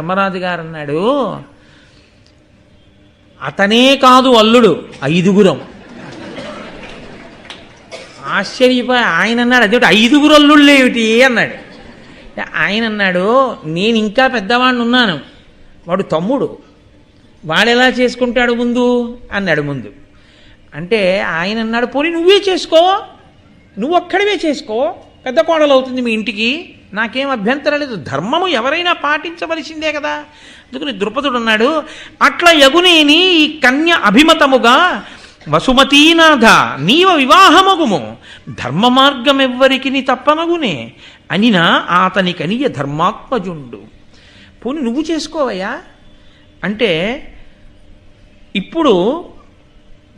ధర్మరాజు గారు అన్నాడు, అతనే కాదు అల్లుడు, 5గురం. ఆశ్చర్యపోయి ఆయన అన్నాడు, అదేమిటి 5గురు అల్లుళ్ళు ఏమిటి అన్నాడు. ఆయన అన్నాడు, నేను ఇంకా పెద్దవాడిని ఉన్నాను, వాడు తమ్ముడు, వాడెలా చేసుకుంటాడు ముందు అన్నాడు. ముందు అంటే ఆయన అన్నాడు, పోనీ నువ్వే చేసుకో, నువ్వు ఒక్కడివే చేసుకో, పెద్ద కోడలు అవుతుంది మీ ఇంటికి, నాకేం అభ్యంతరం లేదు, ధర్మము ఎవరైనా పాటించవలసిందే కదా. అందుకని ద్రుపదుడు అన్నాడు, అట్లా యగునేని ఈ కన్య అభిమతముగా వసుమతీనాథ నీవ వివాహమగుము, ధర్మ మార్గం ఎవ్వరికి తప్పనగునే అనినా అతని కనియ ధర్మాత్మజుండు. పోనీ నువ్వు చేసుకోవయ్యా అంటే, ఇప్పుడు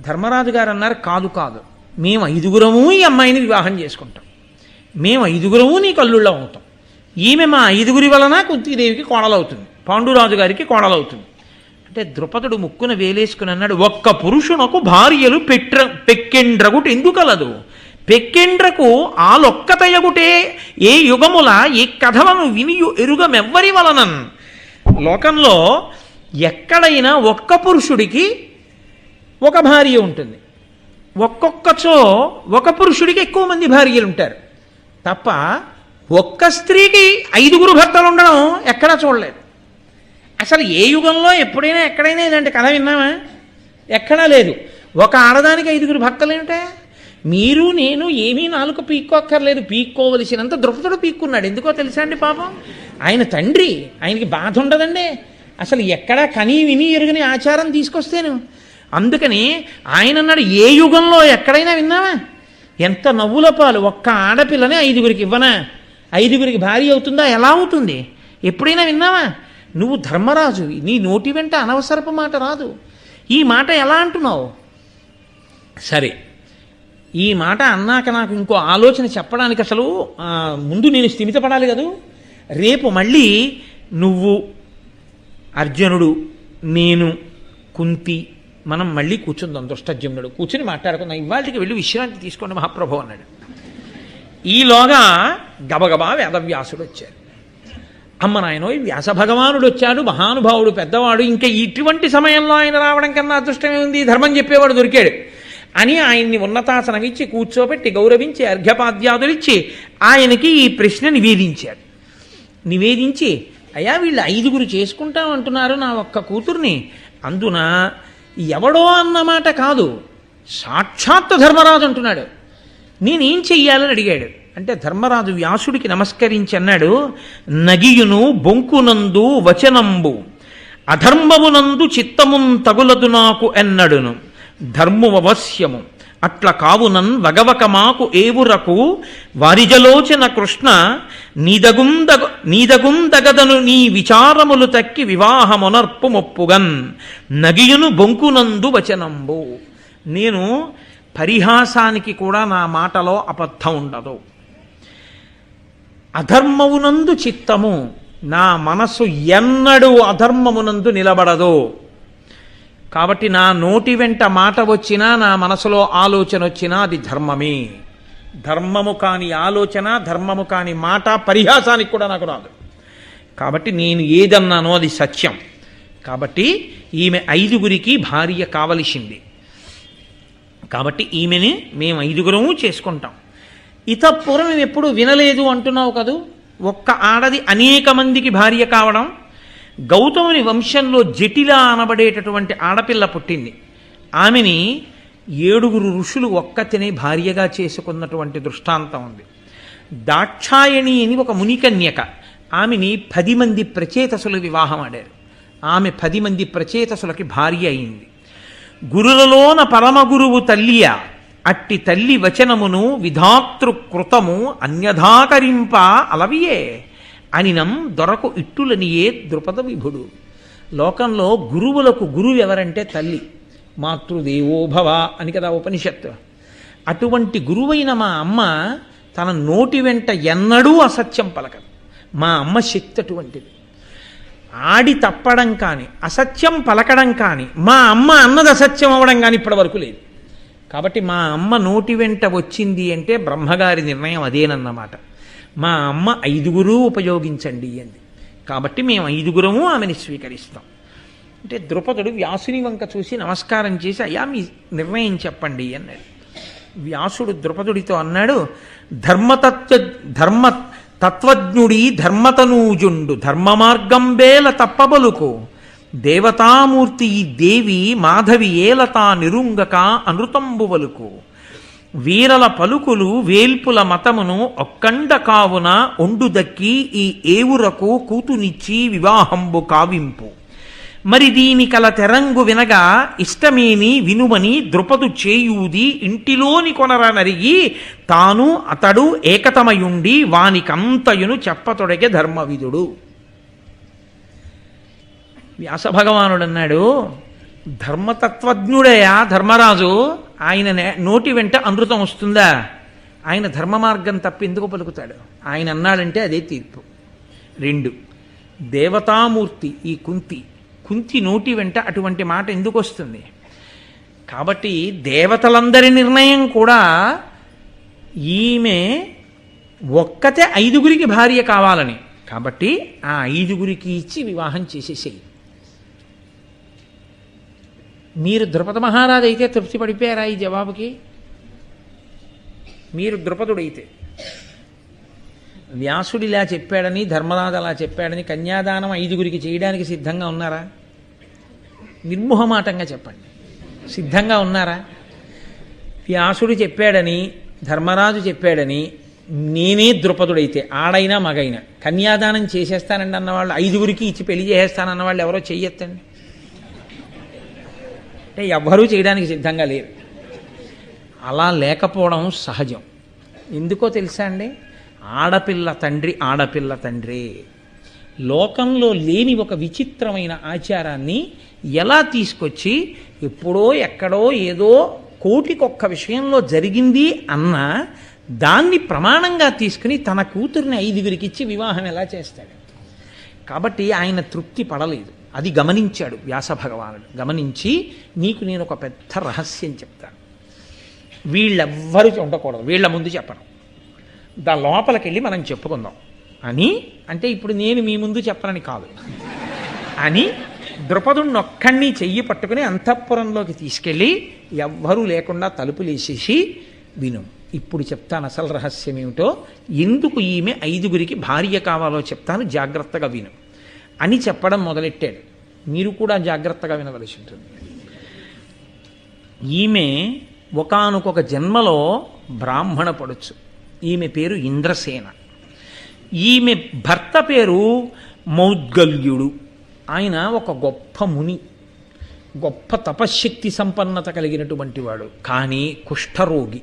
ధర్మరాజు గారు అన్నారు, కాదు కాదు, మేము 5గురము ఈ అమ్మాయిని వివాహం చేసుకుంటాం, మేము 5గురము నీకు అల్లుళ్ళం అవుతాం, ఈమె మా 5గురి వలన కుంతీదేవికి కోడలవుతుంది, పాండురాజు గారికి కోడలవుతుంది అంటే ద్రుపదుడు ముక్కున వేలేసుకుని అన్నాడు, ఒక్క పురుషునకు భార్యలు పెక్కెండ్రగుట ఎందుకలదు, పెక్కెండ్రకు ఆలొక్కతయగుటే ఏ యుగముల ఏ కథలను వినియు ఎరుగమెవ్వరి వలనన్. లోకంలో ఎక్కడైనా ఒక్క పురుషుడికి ఒక భార్య ఉంటుంది, ఒక్కొక్కచో ఒక పురుషుడికి ఎక్కువ మంది భార్యలు ఉంటారు తప్ప ఒక్క స్త్రీకి 5గురు భర్తలు ఉండడం ఎక్కడా చూడలేదు. అసలు ఏ యుగంలో ఎప్పుడైనా ఎక్కడైనా ఇలాంటి కథ విన్నామా? ఎక్కడా లేదు. ఒక ఆడదానికి 5గురు భర్తలు ఏమిటా? మీరు నేను ఏమీ నాలుక పీక్కోక్కర్లేదు, పీక్కోవలసినంత ద్రుపదుడు పీక్కున్నాడు. ఎందుకో తెలుసా అండి, పాపం ఆయన తండ్రి, ఆయనకి బాధ ఉండదండి అసలు, ఎక్కడా కనీ విని ఎరుగని ఆచారం తీసుకొస్తేను. అందుకని ఆయన అన్నాడు, ఏ యుగంలో ఎక్కడైనా విన్నావా? ఎంత నవ్వుల పాలు, ఒక్క ఆడపిల్లని 5గురికి ఇవ్వనా? 5గురికి భార్య అవుతుందా? ఎలా అవుతుంది? ఎప్పుడైనా విన్నావా? నువ్వు ధర్మరాజు, నీ నోటి వెంట అనవసరపు మాట రాదు. ఈ మాట ఎలా అంటున్నావు? సరే, ఈ మాట అన్నాక నాకు ఇంకో ఆలోచన చెప్పడానికి అసలు ముందు నేను స్థిమితపడాలి కదూ. రేపు మళ్ళీ నువ్వు, అర్జునుడు, నేను, కుంతి మనం మళ్ళీ కూర్చుందాం, దుష్టజమ్నుడు కూర్చుని మాట్లాడుకుందాం. ఇవాళకి వెళ్ళి విశ్రాంతి తీసుకోండి మహాప్రభు అన్నాడు. ఈలోగా గబగబా వేదవ్యాసుడు వచ్చారు. అమ్మ నాయనో, వ్యాస భగవానుడు వచ్చాడు, మహానుభావుడు, పెద్దవాడు, ఇంకా ఇటువంటి సమయంలో ఆయన రావడం కన్నా అదృష్టమే ఉంది, ధర్మం చెప్పేవాడు దొరికాడు అని ఆయన్ని ఉన్నతాసనం ఇచ్చి కూర్చోబెట్టి గౌరవించి అర్ఘ్యపాద్యాదులిచ్చి ఆయనకి ఈ ప్రశ్న నివేదించారు. నివేదించి, అయ్యా వీళ్ళు 5గురు చేసుకుంటాం అంటున్నారు నా ఒక్క కూతుర్ని, అందున ఎవడో అన్నమాట కాదు, సాక్షాత్ ధర్మరాజు అంటున్నాడు, నేనేం చెయ్యాలని అడిగాడు. అంటే ధర్మరాజు వ్యాసుడికి నమస్కరించి అన్నాడు, నగియును బొంకునందు వచనంబు అధర్మమునందు చిత్తమున్ తగులదు నాకు ఎన్నడును, ధర్మవశ్యము అట్ల కావునన్ వగవక మాకు ఏవురకు వారిజలోచన కృష్ణ నీదగుందగదను నీ విచారములు తక్కి వివాహమునర్పు మొప్పుగన్ నగియును బొంకునందు వచనంబు. నేను పరిహాసానికి కూడా నా మాటలో అబద్ధం ఉండదు, అధర్మమునందు చిత్తము, నా మనస్సు ఎన్నడూ అధర్మమునందు నిలబడదు. కాబట్టి నా నోటి వెంట మాట వచ్చినా, నా మనసులో ఆలోచన వచ్చినా అది ధర్మమే. ధర్మము కాని ఆలోచన, ధర్మము కాని మాట పరిహాసానికి కూడా నాకు రాదు. కాబట్టి నేను ఏదన్నానో అది సత్యం. కాబట్టి ఈమె 5గురికి భార్య కావలసింది. కాబట్టి ఈమెని మేము 5గురము చేసుకుంటాం. ఇతపూర్వం మేము ఎప్పుడు వినలేదు అంటున్నావు కదూ, ఒక్క ఆడది అనేక మందికి భార్య కావడం. గౌతముని వంశంలో జటిల అనబడేటటువంటి ఆడపిల్ల పుట్టింది. ఆమెని 7గురు ఋషులు ఒక్కతినే భార్యగా చేసుకున్నటువంటి దృష్టాంతం ఉంది. దాక్షాయణి అని ఒక మునికన్యక, ఆమెని 10 మంది ప్రచేతసులు వివాహం ఆడారు. ఆమె 10 మంది ప్రచేతసులకి భార్య అయింది. గురులలోన పరమగురువు తల్లియ, అట్టి తల్లి వచనమును విధాతృకృతము అన్యథాకరింప అలవియే అనినం దొరకు ఇట్టులనియే ద్రుపద విభుడు. లోకంలో గురువులకు గురువు ఎవరంటే తల్లి, మాతృదేవోభవ అని కదా ఉపనిషత్తు. అటువంటి గురువైన మా అమ్మ తన నోటి వెంట ఎన్నడూ అసత్యం పలకదు. మా అమ్మ శక్తి అటువంటిది. ఆడి తప్పడం కానీ, అసత్యం పలకడం కానీ, మా అమ్మ అన్నది అసత్యం అవ్వడం కానీ ఇప్పటి వరకు లేదు. కాబట్టి మా అమ్మ నోటి వెంట వచ్చింది అంటే బ్రహ్మగారి నిర్ణయం అదేనన్నమాట. మా అమ్మ 5గురు ఉపయోగించండి అంది. కాబట్టి మేము 5గురము ఆమెని స్వీకరిస్తాం. అంటే ద్రుపదుడు వ్యాసుని వంక చూసి నమస్కారం చేసి, అయ్యా మీ నిర్ణయం చెప్పండి అన్నాడు. వ్యాసుడు ద్రుపదుడితో అన్నాడు, ధర్మ తత్వజ్ఞుడి ధర్మతనూజుండు ధర్మ మార్గం బేల తప్పబలుకు దేవతామూర్తి ఈ దేవి మాధవి ఏలతా నిరుంగక అనృతంబువలుకు వీరల పలుకులు వేల్పుల మతమును ఒక్కండ కావున ఒండు దక్కి ఈ ఏవురకు కూతునిచ్చి వివాహంబు కావింపు మరి దీని కల తెరంగు వినగా ఇష్టమేని వినుమని ద్రుపదు చేయూది ఇంటిలోని కొనర నరిగి తాను అతడు ఏకతమయుండి వానికంతయును చెప్పతొడగే ధర్మవిదుడు. వ్యాస భగవానుడు అన్నాడు, ధర్మతత్వజ్ఞుడయా ధర్మరాజు, ఆయన నోటి వెంట అమృతం వస్తుందా? ఆయన ధర్మ మార్గం తప్పి ఎందుకు పలుకుతాడు? ఆయన అన్నాడంటే అదే తీర్పు. 2, దేవతామూర్తి ఈ కుంతి నోటి వెంట అటువంటి మాట ఎందుకు వస్తుంది? కాబట్టి దేవతలందరి నిర్ణయం కూడా ఈమె ఒక్కతే 5గురికి భార్య కావాలని, కాబట్టి ఆ 5గురికి ఇచ్చి వివాహం చేసేసేయి. మీరు ద్రుపద మహారాజు అయితే తృప్తి పడిపోయారా ఈ జవాబుకి? మీరు ద్రుపదుడైతే వ్యాసుడు ఇలా చెప్పాడని, ధర్మరాజు అలా చెప్పాడని కన్యాదానం 5గురికి చేయడానికి సిద్ధంగా ఉన్నారా? నిర్మోహమాటంగా చెప్పండి, సిద్ధంగా ఉన్నారా? వ్యాసుడు చెప్పాడని, ధర్మరాజు చెప్పాడని నేనే ద్రుపదుడైతే, ఆడైనా మగైనా కన్యాదానం చేసేస్తానండి అన్నవాళ్ళు, 5గురికి ఇచ్చి పెళ్లి చేసేస్తానన్న వాళ్ళు ఎవరో చెయ్యొద్దండి. అంటే ఎవ్వరూ చేయడానికి సిద్ధంగా లేరు. అలా లేకపోవడం సహజం. ఎందుకో తెలుసా అండి? ఆడపిల్ల తండ్రి లోకంలో లేని ఒక విచిత్రమైన ఆచారాన్ని ఎలా తీసుకొచ్చి ఎప్పుడో ఎక్కడో ఏదో కోటికొక్క విషయంలో జరిగింది అన్న దాన్ని ప్రమాణంగా తీసుకుని తన కూతుర్ని 5గురికి ఇచ్చి వివాహం ఎలా చేస్తాడు? కాబట్టి ఆయన తృప్తి పడలేదు. అది గమనించాడు వ్యాస భగవానుడు. గమనించి, నీకు నేను ఒక పెద్ద రహస్యం చెప్తాను, వీళ్ళెవ్వరూ ఉండకూడదు, వీళ్ళ ముందు చెప్పను, దాని లోపలికి వెళ్ళి మనం చెప్పుకుందాం అని. అంటే ఇప్పుడు నేను మీ ముందు చెప్పనని కాదు అని ద్రుపదుడిని ఒక్కడిని చెయ్యి పట్టుకుని అంతఃపురంలోకి తీసుకెళ్ళి ఎవ్వరూ లేకుండా తలుపులేసేసి, విను ఇప్పుడు చెప్తాను అసలు రహస్యం ఏమిటో, ఎందుకు ఈమె 5గురికి భార్య కావాలో చెప్తాను, జాగ్రత్తగా విను అని చెప్పడం మొదలెట్టాడు. మీరు కూడా జాగ్రత్తగా వినవలసి ఉంటుంది. ఈమె ఒకానొక జన్మలో బ్రాహ్మణ పడొచ్చు. ఈమె పేరు ఇంద్రసేన. ఈమె భర్త పేరు మౌద్గల్యుడు. ఆయన ఒక గొప్ప ముని, గొప్ప తపశ్శక్తి సంపన్నత కలిగినటువంటి వాడు, కానీ కుష్ఠరోగి.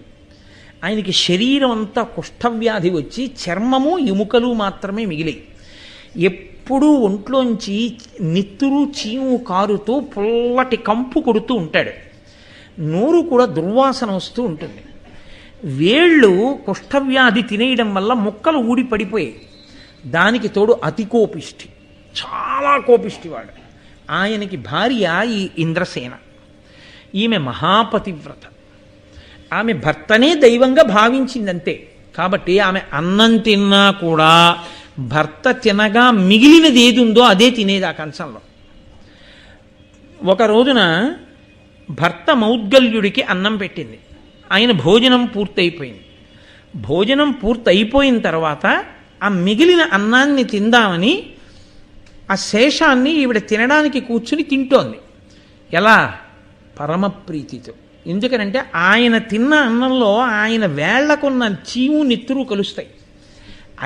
ఆయనకి శరీరం అంతా కుష్ఠవ్యాధి వచ్చి చర్మము ఎముకలు మాత్రమే మిగిలాయి. ఎప్పుడూ ఒంట్లోంచి నిత్తురు చీము కారుతూ పుల్లటి కంపు కొడుతూ ఉంటాడు. నోరు కూడా దుర్వాసన వస్తూ ఉంటుంది. వేళ్ళు కుష్ఠవ్యాధి తినేయడం వల్ల ముక్కలు ఊడి పడిపోయాయి. దానికి తోడు అతి కోపిష్టి, చాలా కోపిష్టివాడు. ఆయనకి భార్య ఈ ఇంద్రసేన. ఈమె మహాపతివ్రత. ఆమె భర్తనే దైవంగా భావించిందంతే. కాబట్టి ఆమె అన్నం తిన్నా కూడా భర్త తినగా మిగిలినది ఏది ఉందో అదే తినేది ఆ కంచంలో. ఒక రోజున భర్త మౌద్గల్యుడికి అన్నం పెట్టింది. ఆయన భోజనం పూర్తయిపోయింది. భోజనం పూర్తయిపోయిన తర్వాత ఆ మిగిలిన అన్నాన్ని తిందామని ఆ శేషాన్ని ఈవిడ తినడానికి కూర్చుని తింటోంది. ఎలా? పరమప్రీతితో. ఎందుకనంటే ఆయన తిన్న అన్నంలో ఆయన వేళ్లకున్న చీము నిత్తురు కలుస్తాయి.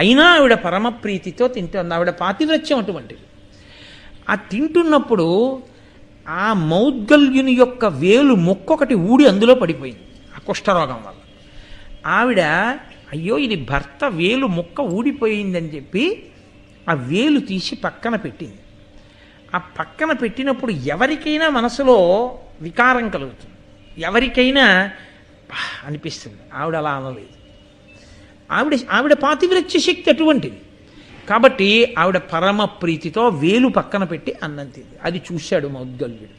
అయినా ఆవిడ పరమప్రీతితో తింటోంది. ఆవిడ పాతివ్రత్యం అటువంటిది. ఆ తింటున్నప్పుడు ఆ మౌద్గల్యుని యొక్క వేలు మొక్కొకటి ఊడి అందులో పడిపోయింది ఆ కుష్ఠరోగం వల్ల. ఆవిడ అయ్యో ఇది భర్త వేలు మొక్క ఊడిపోయిందని చెప్పి ఆ వేలు తీసి పక్కన పెట్టింది. ఆ పక్కన పెట్టినప్పుడు ఎవరికైనా మనసులో వికారం కలుగుతుంది, ఎవరికైనా అనిపిస్తుంది. ఆవిడ అలా అనలేదు. ఆవిడ పాతివ్రత్య శక్తి అటువంటిది. కాబట్టి ఆవిడ పరమ ప్రీతితో వేలు పక్కన పెట్టి అన్నం తింది. అది చూశాడు మౌద్గల్యుడు.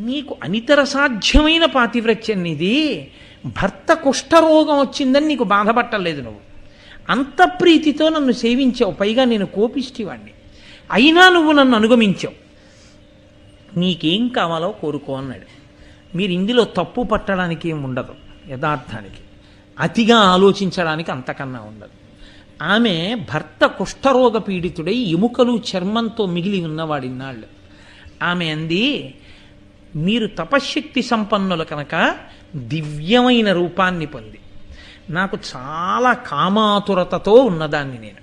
నీకు అనితర సాధ్యమైన పాతివ్రత్యం ఇది. భర్త కుష్ఠరోగం వచ్చిందని నీకు బాధపట్టలేదు నువ్వు. అంత ప్రీతితో నన్ను సేవించావు, పైగా నేను కోపిష్టివాణ్ణి, అయినా నువ్వు నన్ను అనుగమించావు, నీకేం కావాలో కోరుకో అన్నాడు. మీరు ఇందులో తప్పు పట్టడానికి ఏం ఉండదు, యథార్థానికి అతిగా ఆలోచించడానికి అంతకన్నా ఉండదు. ఆమె భర్త కుష్ఠరోగ పీడితుడై ఎముకలు చర్మంతో మిగిలి ఉన్నవాడిన్నాళ్ళు. ఆమె అంది, మీరు తపశ్శక్తి సంపన్నులు కనుక దివ్యమైన రూపాన్ని పొంది, నాకు చాలా కామాతురతతో ఉన్నదాన్ని నేను,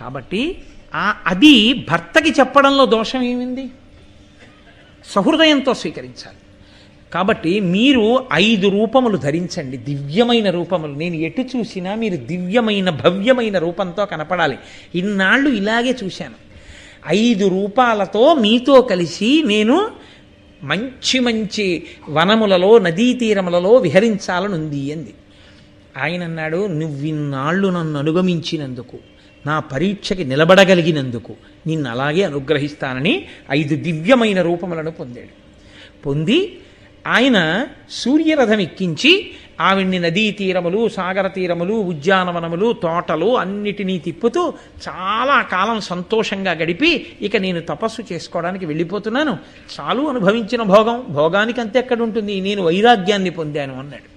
కాబట్టి అది భర్తకి చెప్పడంలో దోషం ఏమింది? సహృదయంతో స్వీకరించాలి. కాబట్టి మీరు 5 రూపములు ధరించండి, దివ్యమైన రూపములు. నేను ఎటు చూసినా మీరు దివ్యమైన భవ్యమైన రూపంతో కనపడాలి. ఇన్నాళ్ళు ఇలాగే చూశాను. 5 రూపాలతో మీతో కలిసి నేను మంచి మంచి వనములలో నదీ తీరములలో విహరించాలనుంది అంది. ఆయన అన్నాడు, నువ్విన్నాళ్ళు నన్ను అనుగమించినందుకు, నా పరీక్షకి నిలబడగలిగినందుకు నిన్ను అలాగే అనుగ్రహిస్తానని 5 దివ్యమైన రూపములను పొందాడు. పొంది ఆయన సూర్యరథం ఎక్కించి ఆవిడ్ని నదీ తీరములు, సాగర తీరములు, ఉద్యానవనములు, తోటలు అన్నిటినీ తిప్పుతూ చాలా కాలం సంతోషంగా గడిపి, ఇక నేను తపస్సు చేసుకోవడానికి వెళ్ళిపోతున్నాను, చాలు అనుభవించిన భోగానికి అంతే ఎక్కడ ఉంటుంది, నేను వైరాగ్యాన్ని పొందాను అన్నాడు.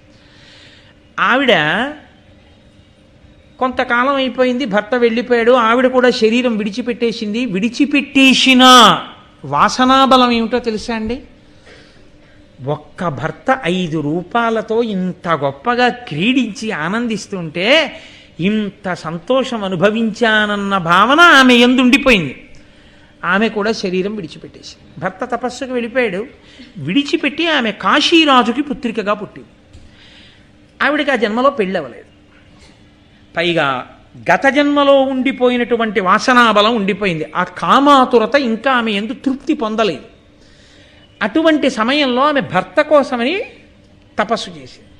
ఆవిడ కొంతకాలం అయిపోయింది, భర్త వెళ్ళిపోయాడు, ఆవిడ కూడా శరీరం విడిచిపెట్టేసింది. విడిచిపెట్టేసిన వాసనాబలం ఏమిటో తెలుసా అండి? ఒక్క భర్త 5 రూపాలతో ఇంత గొప్పగా క్రీడించి ఆనందిస్తుంటే ఇంత సంతోషం అనుభవించానన్న భావన ఆమె యందు ఉండిపోయింది. ఆమె కూడా శరీరం విడిచిపెట్టేసి, భర్త తపస్సుకు వెళ్ళిపోయాడు. విడిచిపెట్టి ఆమె కాశీరాజుకి పుత్రికగా పుట్టింది. ఆవిడకి ఆ జన్మలో పెళ్ళవలేదు, పైగా గత జన్మలో ఉండిపోయినటువంటి వాసనాబలం ఉండిపోయింది. ఆ కామాతురత ఇంకా ఆమె యందు తృప్తి పొందలేదు. అటువంటి సమయంలో ఆమె భర్త కోసమని తపస్సు చేసింది.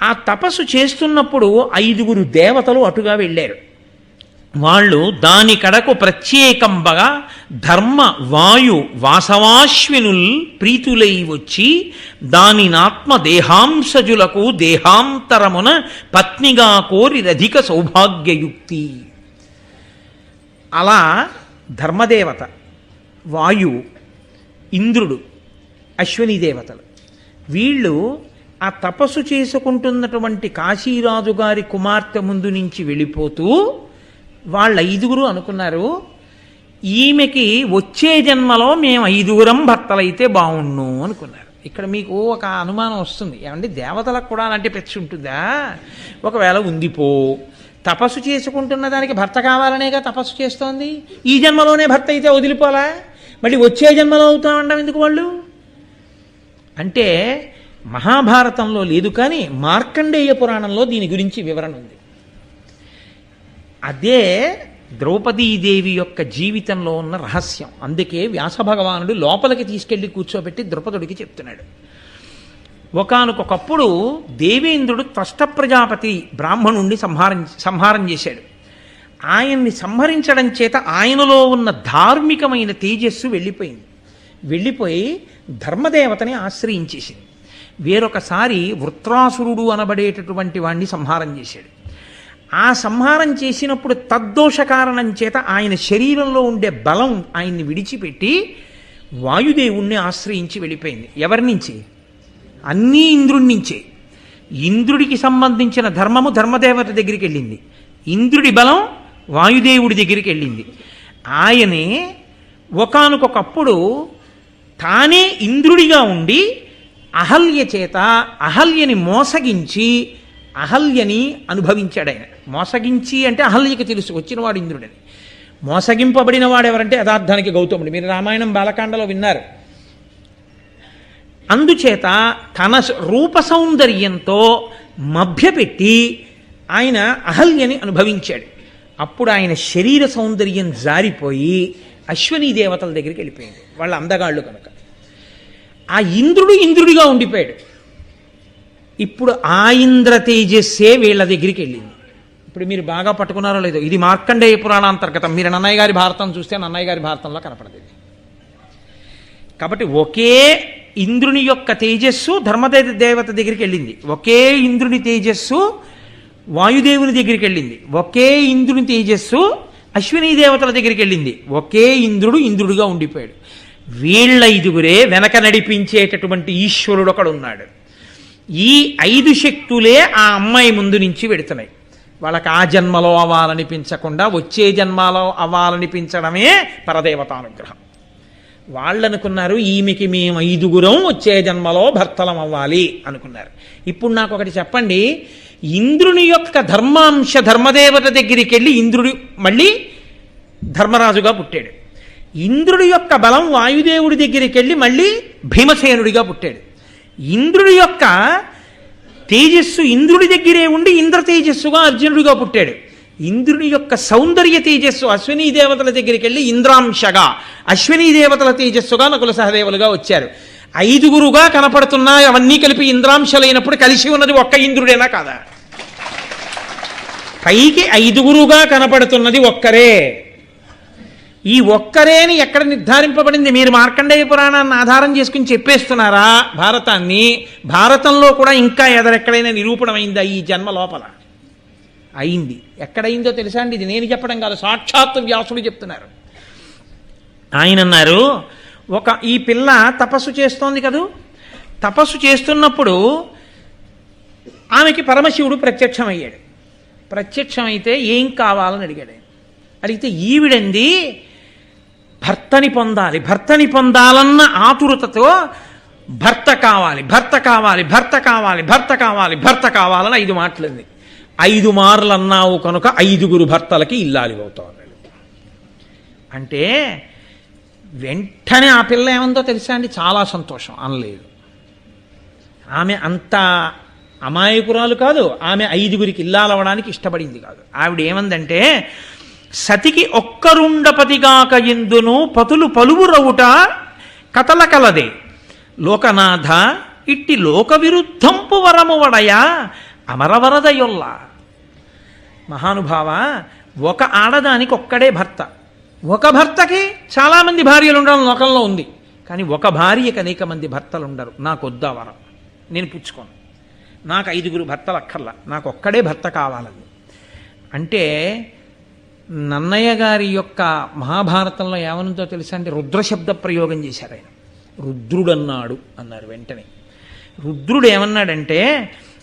ఆ తపస్సు చేస్తున్నప్పుడు 5 దేవతలు అటుగా వెళ్ళారు. వాళ్ళు దాని కడకు ప్రత్యేకంబగా ధర్మ వాయు వాసవాశ్వినుల్ ప్రీతులై వచ్చి దానినాత్మ దేహాంశజులకు దేహాంతరమున పత్నిగా కోరి రధిక సౌభాగ్యయుక్తి. అలా ధర్మదేవత, వాయువు, ఇంద్రుడు, అశ్విని దేవతలు వీళ్ళు ఆ తపస్సు చేసుకుంటున్నటువంటి కాశీరాజు గారి కుమార్తె ముందు నుంచి వెళ్ళిపోతూ వాళ్ళ 5 అనుకున్నారు, ఈమెకి వచ్చే జన్మలో మేము 5 భర్తలైతే బాగుండు అనుకున్నారు. ఇక్కడ మీకు ఒక అనుమానం వస్తుంది, ఏమంటే దేవతలకు కూడా అలాంటి పెచ్చి ఉంటుందా? ఒకవేళ ఉందిపో, తపస్సు చేసుకుంటున్న దానికి భర్త కావాలనేగా తపస్సు చేస్తోంది, ఈ జన్మలోనే భర్త అయితే వదిలిపోలా, మళ్ళీ వచ్చే జన్మలో అవుతా ఉండడం ఎందుకు వాళ్ళు అంటే? మహాభారతంలో లేదు, కానీ మార్కండేయ పురాణంలో దీని గురించి వివరణ ఉంది. అదే ద్రౌపదీదేవి యొక్క జీవితంలో ఉన్న రహస్యం. అందుకే వ్యాస భగవానుడు లోపలికి తీసుకెళ్లి కూర్చోబెట్టి ద్రౌపదుడికి చెప్తున్నాడు. ఒకానొకప్పుడు దేవేంద్రుడు త్వష్ట ప్రజాపతి బ్రాహ్మణుణ్ణి సంహారం చేశాడు. ఆయన్ని సంహరించడం చేత ఆయనలో ఉన్న ధార్మికమైన తేజస్సు వెళ్ళిపోయి ధర్మదేవతని ఆశ్రయించేసింది. వేరొకసారి వృత్రాసురుడు అనబడేటటువంటి వాణ్ణి సంహారం చేశాడు. ఆ సంహారం చేసినప్పుడు తద్దోష కారణం చేత ఆయన శరీరంలో ఉండే బలం ఆయన్ని విడిచిపెట్టి వాయుదేవుణ్ణి ఆశ్రయించి వెళ్ళిపోయింది. ఎవరి నుంచి? అన్నీ ఇంద్రుడి నుంచే. ఇంద్రుడికి సంబంధించిన ధర్మము ధర్మదేవత దగ్గరికి వెళ్ళింది, ఇంద్రుడి బలం వాయుదేవుడి దగ్గరికి వెళ్ళింది. ఆయనే ఒకానొకప్పుడు తానే ఇంద్రుడిగా ఉండి అహల్య చేత అహల్యని మోసగించి అహల్యని అనుభవించాడు. ఆయన మోసగించి అంటే అహల్యకి తెలుసు వచ్చినవాడు ఇంద్రుడని. మోసగింపబడిన వాడు ఎవరంటే యథార్థానికి గౌతముడు. మీరు రామాయణం బాలకాండలో విన్నారు. అందుచేత తన రూప సౌందర్యంతో మభ్యపెట్టి ఆయన అహల్యని అనుభవించాడు. అప్పుడు ఆయన శరీర సౌందర్యం జారిపోయి అశ్వనీ దేవతల దగ్గరికి వెళ్ళిపోయింది, వాళ్ళ అందగాళ్ళు కనుక. ఆ ఇంద్రుడిగా ఉండిపోయాడు. ఇప్పుడు ఆ ఇంద్ర తేజస్సే వీళ్ళ దగ్గరికి వెళ్ళింది. ఇప్పుడు మీరు బాగా పట్టుకున్నారో లేదో, ఇది మార్కండేయ పురాణాంతర్గతం. మీరు నన్నయ్య గారి భారతం చూస్తే నన్నయ్య గారి భారతంలో కనపడదు. కాబట్టి ఒకే ఇంద్రుని యొక్క తేజస్సు ధర్మదేవత దగ్గరికి వెళ్ళింది, ఒకే ఇంద్రుని తేజస్సు వాయుదేవుని దగ్గరికి వెళ్ళింది. ఒకే ఇంద్రుని తేజస్సు అశ్వినీ దేవతల దగ్గరికి వెళ్ళింది. ఒకే ఇంద్రుడు ఇంద్రుడుగా ఉండిపోయాడు. వీళ్ళ ఐదుగురే వెనక నడిపించేటటువంటి ఈశ్వరుడు ఒకడు ఉన్నాడు. ఈ 5 శక్తులే ఆ అమ్మాయి ముందు నుంచి పెడుతున్నాయి. వాళ్ళకి ఆ జన్మలో అవ్వాలనిపించకుండా వచ్చే జన్మలో అవ్వాలనిపించడమే పరదేవతానుగ్రహం. వాళ్ళు అనుకున్నారు ఈమెకి మేము 5గురం వచ్చే జన్మలో భర్తలం అవ్వాలి అనుకున్నారు. ఇప్పుడు నాకు ఒకటి చెప్పండి, ఇంద్రుని యొక్క ధర్మాంశ ధర్మదేవత దగ్గరికి వెళ్ళి ఇంద్రుడు మళ్ళీ ధర్మరాజుగా పుట్టాడు. ఇంద్రుడి యొక్క బలం వాయుదేవుడి దగ్గరికి వెళ్ళి మళ్ళీ భీమసేనుడిగా పుట్టాడు. ఇంద్రుడి యొక్క తేజస్సు ఇంద్రుడి దగ్గరే ఉండి ఇంద్ర తేజస్సుగా అర్జునుడిగా పుట్టాడు. ఇంద్రుని యొక్క సౌందర్య తేజస్సు అశ్వినీ దేవతల దగ్గరికి వెళ్ళి ఇంద్రాంశగా, అశ్వినీ దేవతల తేజస్సుగా నకుల సహదేవులుగా వచ్చారు. 5గురుగా కనపడుతున్నా అవన్నీ కలిపి ఇంద్రాంశలైనప్పుడు కలిసి ఉన్నది ఒక్క ఇంద్రుడేనా కాదా? పైకి 5గురుగా కనపడుతున్నది ఒక్కరే. ఈ ఒక్కరేని ఎక్కడ నిర్ధారింపబడింది? మీరు మార్కండేయ పురాణాన్ని ఆధారం చేసుకుని చెప్పేస్తున్నారా భారతాన్ని? భారతంలో కూడా ఇంకా ఎక్కడైనా నిరూపణమైందా ఈ జన్మ లోపల? అయింది. ఎక్కడైందో తెలుసా అండి? ఇది నేను చెప్పడం కాదు, సాక్షాత్తు వ్యాసుడు చెప్తున్నారు. ఆయన అన్నారు, ఈ పిల్ల తపస్సు చేస్తోంది కదూ, తపస్సు చేస్తున్నప్పుడు ఆమెకి పరమశివుడు ప్రత్యక్షమయ్యాడు. ప్రత్యక్షమైతే ఏం కావాలని అడిగాడు. అడిగితే ఈవిడంది భర్తని పొందాలి, భర్తని పొందాలన్న ఆతురతతో భర్త కావాలి, భర్త కావాలి, భర్త కావాలి, భర్త కావాలి, భర్త కావాలని 5 మాటలంది. 5 మార్లు అన్నావు కనుక 5గురు భర్తలకి ఇల్లాలి అవుతావు అన్నాడు. అంటే వెంటనే ఆ పిల్ల ఏమందో తెలుసా అండి? చాలా సంతోషం అనలేదు. ఆమె అంత అమాయకురాలు కాదు, ఆమె 5గురికి ఇల్లాలవడానికి ఇష్టపడింది కాదు. ఆవిడ ఏమందంటే, సతికి ఒక్కరుండపతిగాక ఎందును పతులు పలువురవుట కథల కలదే లోకనాథ ఇట్టి లోక విరుద్ధంపు వరము వడయ అమరవరదయొల్ల. మహానుభావ, ఒక ఆడదానికి ఒక్కడే భర్త. ఒక భర్తకి చాలామంది భార్యలు ఉండడం లోకంలో ఉంది, కానీ ఒక భార్యకి అనేక మంది భర్తలు ఉండరు. నాకు వద్దా వరం, నేను పుచ్చుకోను, నాకు 5గురు భర్తలు అక్కర్లా, నాకు ఒక్కడే భర్త కావాలని. అంటే నన్నయ్య గారి యొక్క మహాభారతంలో ఏమనుందో తెలుసా అంటే, రుద్రశబ్ద ప్రయోగం చేశారు ఆయన. రుద్రుడన్నాడు అన్నారు వెంటనే. రుద్రుడు ఏమన్నాడంటే,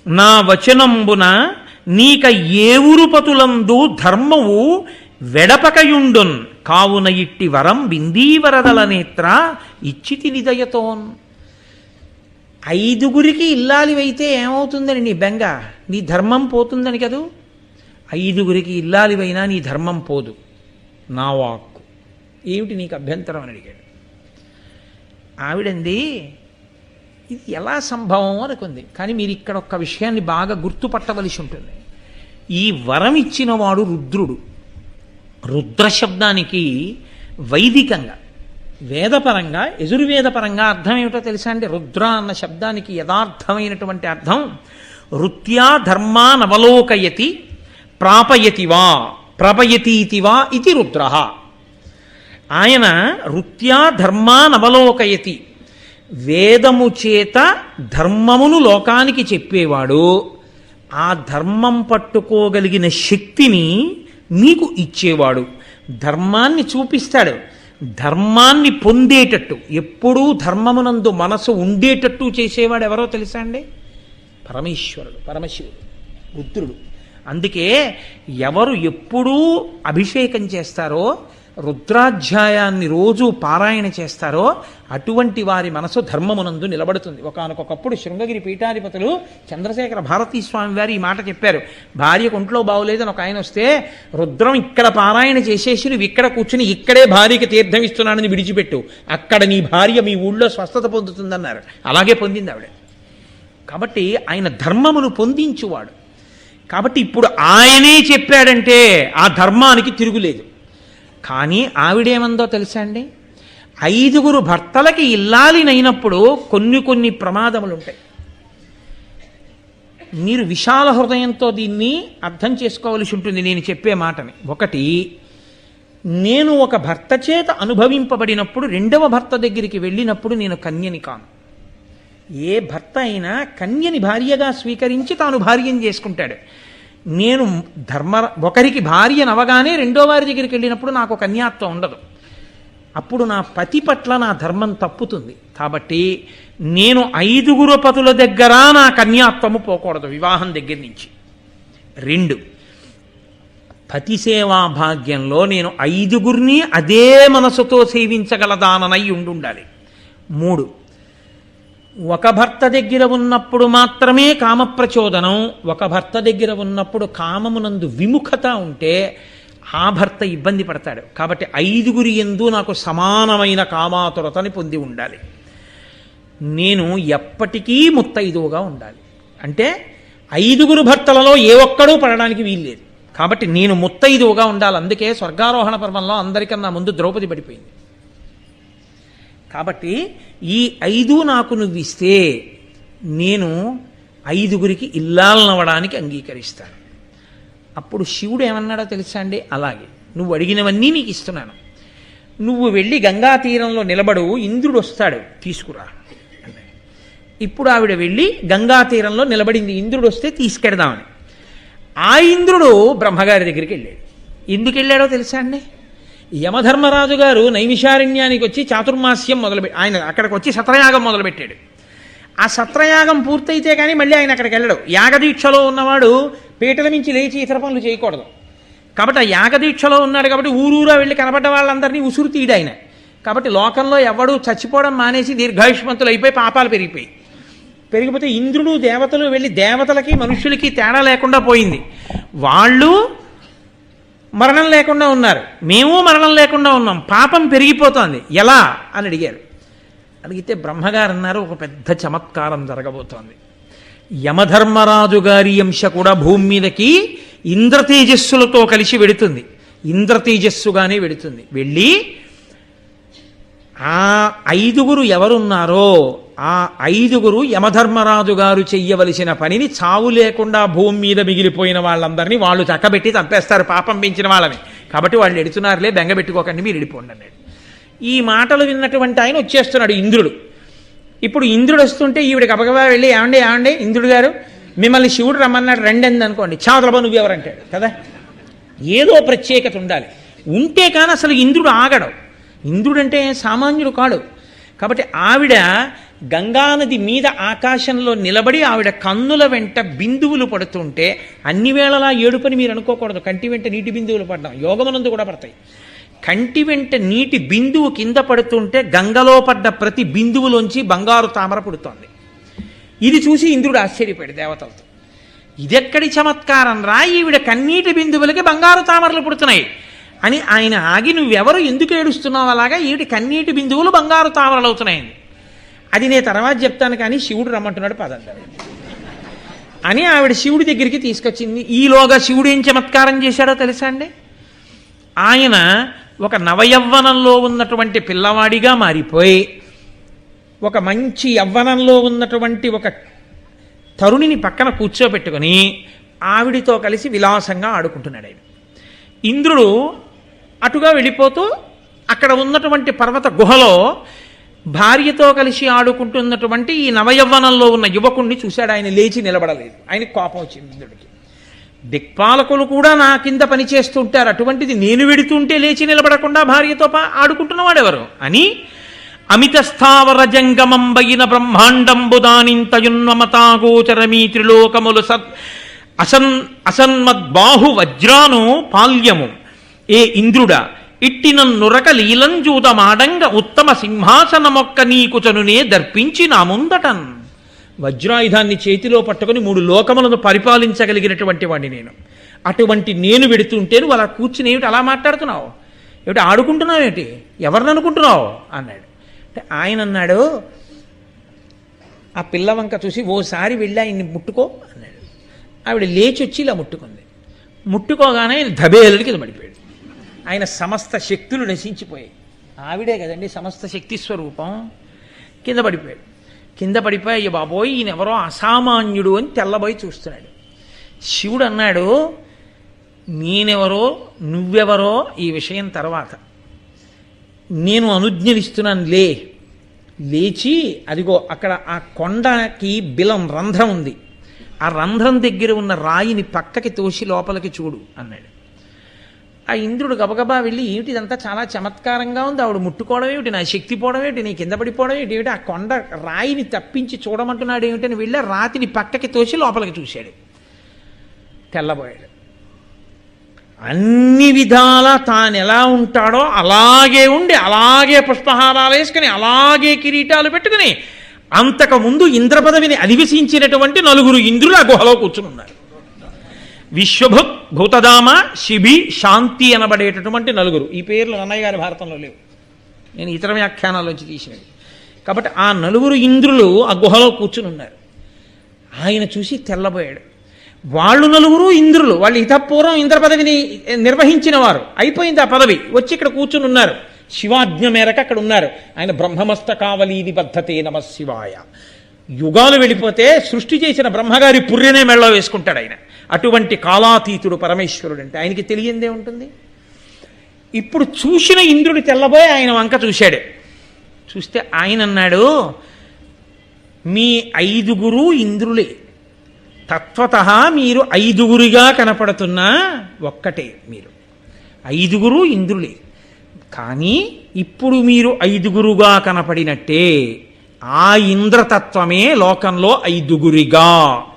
నా వచనంబున నీక ఏవురుపతులందు ధర్మవు వెడపకయుండున్ కావున ఇట్టి వరం బిందీవరదల నేత్ర ఇచ్చితి నిదయతోన్. 5గురికి ఇల్లాలివైతే ఏమవుతుందని నీ బెంగ? నీ ధర్మం పోతుందని కదూ. 5గురికి ఇల్లాలివైనా నీ ధర్మం పోదు, నా వాక్కు. ఏమిటి నీకు అభ్యంతరం అని అడిగాడు. ఆవిడంది, ఇది ఎలా సంభవం అనుకుంది. కానీ మీరు ఇక్కడ ఒక్క విషయాన్ని బాగా గుర్తుపట్టవలసి ఉంటుంది. ఈ వరం ఇచ్చినవాడు రుద్రుడు. రుద్రశబ్దానికి వైదికంగా, వేదపరంగా, యజుర్వేదపరంగా అర్థం ఏమిటో తెలుసా అండి? రుద్ర అన్న శబ్దానికి యథార్థమైనటువంటి అర్థం రుత్యా ధర్మానవలోకయతి ప్రాపయతివా ప్రపయతీతివా ఇది రుద్ర. ఆయన రుత్యా ధర్మానవలోకయతి, వేదము చేత ధర్మమును లోకానికి చెప్పేవాడు. ఆ ధర్మం పట్టుకోగలిగిన శక్తిని నీకు ఇచ్చేవాడు. ధర్మాన్ని చూపిస్తాడు. ధర్మాన్ని పొందేటట్టు, ఎప్పుడూ ధర్మమునందు మనసు ఉండేటట్టు చేసేవాడు ఎవరో తెలుసా అండి? పరమేశ్వరుడు, పరమశివుడు, రుద్రుడు. అందుకే ఎవరు ఎప్పుడూ అభిషేకం చేస్తారో, రుద్రాధ్యాయాన్ని రోజు పారాయణ చేస్తారో అటువంటి వారి మనసు ధర్మమునందు నిలబడుతుంది. ఒకానొకప్పుడు శృంగగిరి పీఠాధిపతులు చంద్రశేఖర భారతీ స్వామి వారు ఈ మాట చెప్పారు. భార్యకు ఒంట్లో బాగులేదని ఒక ఆయన వస్తే, రుద్రం ఇక్కడ పారాయణ చేసేసి నువ్వు ఇక్కడ కూర్చుని ఇక్కడే భార్యకి తీర్థం ఇస్తున్నానని విడిచిపెట్టు, అక్కడ నీ భార్య మీ ఊళ్ళో స్వస్థత పొందుతుందన్నారు. అలాగే పొందింది ఆవిడ. కాబట్టి ఆయన ధర్మమును పొందించువాడు. కాబట్టి ఇప్పుడు ఆయనే చెప్పాడంటే ఆ ధర్మానికి తిరుగులేదు. కానీ ఆవిడేమందో తెలుసా అండి? 5గురు భర్తలకి ఇల్లాలినైనప్పుడు కొన్ని ప్రమాదములు ఉంటాయి. మీరు విశాల హృదయంతో దీన్ని అర్థం చేసుకోవలసి ఉంటుంది నేను చెప్పే మాటని. ఒకటి, నేను ఒక భర్త చేత అనుభవింపబడినప్పుడు 2వ భర్త దగ్గరికి వెళ్ళినప్పుడు నేను కన్యని కాను. ఏ భర్త అయినా కన్యని భార్యగా స్వీకరించి తాను భార్యను చేసుకుంటాడు. నేను ఒకరికి భార్య నవగానే రెండో వారి దగ్గరికి వెళ్ళినప్పుడు నాకు కన్యాత్వం ఉండదు. అప్పుడు నా పతి పట్ల నా ధర్మం తప్పుతుంది. కాబట్టి నేను 5 పతుల దగ్గర నా కన్యాత్వము పోకూడదు వివాహం దగ్గర నుంచి. 2, పతి సేవా భాగ్యంలో నేను 5 అదే మనసుతో సేవించగలదాననై ఉండాలి. 3, ఒక భర్త దగ్గర ఉన్నప్పుడు మాత్రమే కామప్రచోదనం, ఒక భర్త దగ్గర ఉన్నప్పుడు కామమునందు విముఖత ఉంటే ఆ భర్త ఇబ్బంది పడతాడు. కాబట్టి 5 యందు నాకు సమానమైన కామాతురతని పొంది ఉండాలి. నేను ఎప్పటికీ ముత్తైదువుగా ఉండాలి. అంటే 5 భర్తలలో ఏ ఒక్కడూ పడడానికి వీల్లేదు. కాబట్టి నేను ముత్తైదువుగా ఉండాలి. అందుకే స్వర్గారోహణ పర్వంలో అందరికన్నా ముందు ద్రౌపది పడిపోయింది. కాబట్టి ఈ 5 నాకు నువ్వు ఇస్తే నేను 5 ఇల్లాలనవడానికి అంగీకరిస్తాను. అప్పుడు శివుడు ఏమన్నాడో తెలుసా అండి? అలాగే నువ్వు అడిగినవన్నీ నీకు ఇస్తున్నాను, నువ్వు వెళ్ళి గంగా తీరంలో నిలబడు, ఇంద్రుడు వస్తాడు తీసుకురా అన్నాడు. ఇప్పుడు ఆవిడ వెళ్ళి గంగా తీరంలో నిలబడింది, ఇంద్రుడు వస్తే తీసుకెడదామని. ఆ ఇంద్రుడు బ్రహ్మగారి దగ్గరికి వెళ్ళాడు. ఎందుకు వెళ్ళాడో తెలుసా అండి? యమధర్మరాజు గారు నైమిషారణ్యానికి వచ్చి చాతుర్మాస్యం ఆయన అక్కడికి వచ్చి సత్రయాగం మొదలుపెట్టాడు. ఆ సత్రయాగం పూర్తయితే కానీ మళ్ళీ ఆయన అక్కడికి వెళ్ళడు. యాగదీక్షలో ఉన్నవాడు పీటల మించి లేచి ఇతర పనులు చేయకూడదు. కాబట్టి ఆ యాగదీక్షలో ఉన్నాడు కాబట్టి ఊరూరా వెళ్ళి కనబడ్డ వాళ్ళందరినీ ఉసురు తీయడు ఆయన. కాబట్టి లోకంలో ఎవడు చచ్చిపోవడం మానేసి దీర్ఘాయుష్మంతులు అయిపోయి పాపాలు పెరిగిపోతే ఇంద్రుడు దేవతలు వెళ్ళి దేవతలకి మనుష్యులకి తేడా లేకుండా పోయింది. వాళ్ళు మరణం లేకుండా ఉన్నారు, మేము మరణం లేకుండా ఉన్నాం, పాపం పెరిగిపోతోంది, ఎలా అని అడిగారు. అడిగితే బ్రహ్మగారు అన్నారు, ఒక పెద్ద చమత్కారం జరగబోతోంది. యమధర్మరాజు గారి అంశ కూడా భూమి మీదకి ఇంద్రతేజస్సులతో కలిసి వెడుతుంది, ఇంద్రతేజస్సుగానే వెడుతుంది. వెళ్ళి ఆ 5 ఎవరున్నారో ఆ 5 యమధర్మరాజు గారు చెయ్యవలసిన పనిని చావు లేకుండా భూమి మీద మిగిలిపోయిన వాళ్ళందరినీ వాళ్ళు చక్కబెట్టి చంపేస్తారు, పాపం పెంచిన వాళ్ళని. కాబట్టి వాళ్ళు ఎడుతున్నారులే, బెంగబెట్టుకోకండి, మీరు ఎడిపోండి అన్నాడు. ఈ మాటలు విన్నటువంటి ఆయన వచ్చేస్తున్నాడు ఇంద్రుడు. ఇప్పుడు ఇంద్రుడు వస్తుంటే ఈవిడ గబగబా వెళ్ళి ఏమండే ఇంద్రుడు గారు, మిమ్మల్ని శివుడు రమ్మన్నాడు రండి అంది అనుకోండి, చాదలబా నువ్వెవరంటాడు కదా. ఏదో ప్రత్యేకత ఉండాలి, ఉంటే కానీ అసలు ఇంద్రుడు ఆగడు. ఇంద్రుడంటే సామాన్యుడు కాడు. కాబట్టి ఆవిడ గంగానది మీద ఆకాశంలో నిలబడి ఆవిడ కన్నుల వెంట బిందువులు పడుతుంటే అన్ని వేళలా ఏడుపని మీరు అనుకోకూడదు. కంటి వెంట నీటి బిందువులు పడ్డాం యోగమనందు కూడా పడతాయి. కంటి వెంట నీటి బిందువు కింద పడుతుంటే గంగలో పడ్డ ప్రతి బిందువులోంచి బంగారు తామర పుడుతోంది. ఇది చూసి ఇంద్రుడు ఆశ్చర్యపోయాడు దేవతలతో. ఇదెక్కడి చమత్కారం రా, ఈవిడ కన్నీటి బిందువులకి బంగారు తామరలు పుడుతున్నాయి అని ఆయన ఆగి, నువ్వెవరు, ఎందుకు ఏడుస్తున్నావు అలాగా, ఈవిడ కన్నీటి బిందువులు బంగారు తామరలు అవుతున్నాయండి. అది నేను తర్వాత చెప్తాను కానీ శివుడు రమ్మంటున్నాడు పదంటారు అని ఆవిడ శివుడి దగ్గరికి తీసుకొచ్చింది. ఈలోగా శివుడు ఏం చమత్కారం చేశాడో తెలుసా అండి? ఆయన ఒక నవయవ్వనంలో ఉన్నటువంటి పిల్లవాడిగా మారిపోయి ఒక మంచి యవ్వనంలో ఉన్నటువంటి ఒక తరుణిని పక్కన కూర్చోబెట్టుకొని ఆవిడితో కలిసి విలాసంగా ఆడుకుంటున్నాడు ఆయన. ఇంద్రుడు అటుగా వెళ్ళిపోతూ అక్కడ ఉన్నటువంటి పర్వత గుహలో భార్యతో కలిసి ఆడుకుంటున్నటువంటి ఈ నవయవ్వనంలో ఉన్న యువకుణ్ణి చూశాడు. ఆయన లేచి నిలబడలేదు, ఆయనకు కోపం వచ్చింది ఇంద్రుడికి. దిక్పాలకులు కూడా నా కింద పనిచేస్తుంటారు, అటువంటిది నేను వెడుతుంటే లేచి నిలబడకుండా భార్యతో ఆడుకుంటున్నవాడెవరు అని అమిత స్థావర జంగమంబైన బ్రహ్మాండంబుదానింతయున్మమతాగోచరమీ త్రిలోకములు అసన్మద్బాహు వజ్రాను పాల్యము ఏ ఇంద్రుడ ఇట్టినన్నురక లీలంజూతమాడంగ ఉత్తమ సింహాసనమొక్క నీకుచనునే దర్పించి నా ముందటన్. వజ్రాయుధాన్ని చేతిలో పట్టుకొని 3 లోకములను పరిపాలించగలిగినటువంటి వాడిని నేను. అటువంటి నేను వెడుతుంటే నువ్వు అలా కూర్చుని ఏమిటి అలా మాట్లాడుతున్నావు, ఏమిటి ఆడుకుంటున్నావు, ఏమిటి ఎవరిని అనుకుంటున్నావు అన్నాడు. అంటే ఆయన అన్నాడు, ఆ పిల్లవంక చూసి ఓసారి వెళ్ళి ఆయన్ని ముట్టుకో అన్నాడు. ఆవిడ లేచి వచ్చి ఇలా ముట్టుకుంది. ముట్టుకోగానే ఆయన ధబేలుడికి కింద పడిపోయాడు. ఆయన సమస్త శక్తులు నశించిపోయాయి. ఆవిడే కదండి సమస్త శక్తి స్వరూపం. కింద పడిపోయాడు. కింద పడిపోయి అయ్య బాబోయ్ ఈయనెవరో అసామాన్యుడు అని తెల్లబోయి చూస్తున్నాడు. శివుడు అన్నాడు, నేనెవరో నువ్వెవరో ఈ విషయం తర్వాత, నేను అనుజ్ఞలిస్తున్నాను, లేచి అదిగో అక్కడ ఆ కొండకి బిలం రంధ్రం ఉంది, ఆ రంధ్రం దగ్గర ఉన్న రాయిని పక్కకి తోసి లోపలికి చూడు అన్నాడు. ఆ ఇంద్రుడు గబగబా వెళ్ళి ఏమిటి ఇదంతా చాలా చమత్కారంగా ఉంది, ఆవిడ ముట్టుకోవడం ఏమిటి, నా శక్తి పోవడం ఏమిటి, నీ కింద పడిపోవడం ఏమిటి, ఆ కొండ రాయిని తప్పించి చూడమంటున్నాడు ఏమిటని వెళ్ళి రాతిని పక్కకి తోసి లోపలికి చూశాడు. తెల్లబోయాడు. అన్ని విధాల తాను ఎలా ఉంటాడో అలాగే ఉండి, అలాగే పుష్పహారాలు వేసుకుని, అలాగే కిరీటాలు పెట్టుకుని, అంతకుముందు ఇంద్ర పదవిని అధివసించినటువంటి 4 ఇంద్రులు ఆ గుహలో కూర్చుని ఉన్నారు. విశ్వభుత్, భూతదామ, శిబి, శాంతి అనబడేటటువంటి 4. ఈ పేర్లు అన్నయ్య గారి భారతంలో లేవు, నేను ఇతర వ్యాఖ్యానాల్లోంచి తీసినవి. కాబట్టి ఆ 4 ఇంద్రులు ఆ గుహలో కూర్చుని ఉన్నారు. ఆయన చూసి తెల్లబోయాడు. వాళ్ళు 4 ఇంద్రులు, వాళ్ళు ఇతపూర్వం ఇంద్ర పదవిని నిర్వహించిన వారు, అయిపోయింది ఆ పదవి, వచ్చి ఇక్కడ కూర్చుని ఉన్నారు. శివాజ్ఞ మేరకు అక్కడ ఉన్నారు. ఆయన బ్రహ్మమస్తకావలీని బద్ధతే నమః శివాయ. యుగాలు వెళ్ళిపోతే సృష్టి చేసిన బ్రహ్మగారి పుర్రెనే మెళ్ళ వేసుకుంటాడు ఆయన. అటువంటి కాలాతీతుడు పరమేశ్వరుడు అంటే ఆయనకి తెలియందే ఉంటుంది. ఇప్పుడు చూసిన ఇంద్రుడు తెల్లబోయి ఆయన వంక చూశాడు. చూస్తే ఆయన అన్నాడు, మీ 5 ఇంద్రులే, తత్వతః మీరు 5 కనపడుతున్నా ఒక్కటే, మీరు 5 ఇంద్రులే. కానీ ఇప్పుడు మీరు 5 కనపడినట్టే ఆ ఇంద్రతత్వమే లోకంలో 5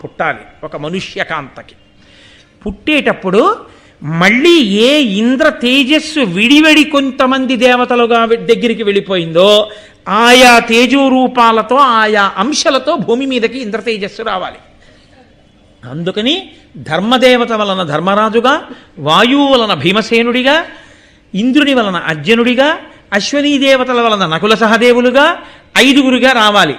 పుట్టాలి ఒక మనుష్యకాంతకి. పుట్టేటప్పుడు మళ్ళీ ఏ ఇంద్ర తేజస్సు విడివడి కొంతమంది దేవతలుగా దగ్గరికి వెళ్ళిపోయిందో ఆయా తేజో రూపాలతో, ఆయా అంశాలతో భూమి మీదకి ఇంద్ర తేజస్సు రావాలి. అందుకని ధర్మదేవత వలన ధర్మరాజుగా, వాయువు వలన భీమసేనుడిగా, ఇంద్రుని వలన అర్జునుడిగా, అశ్వనీ దేవతల వలన నకుల సహదేవులుగా 5 రావాలి.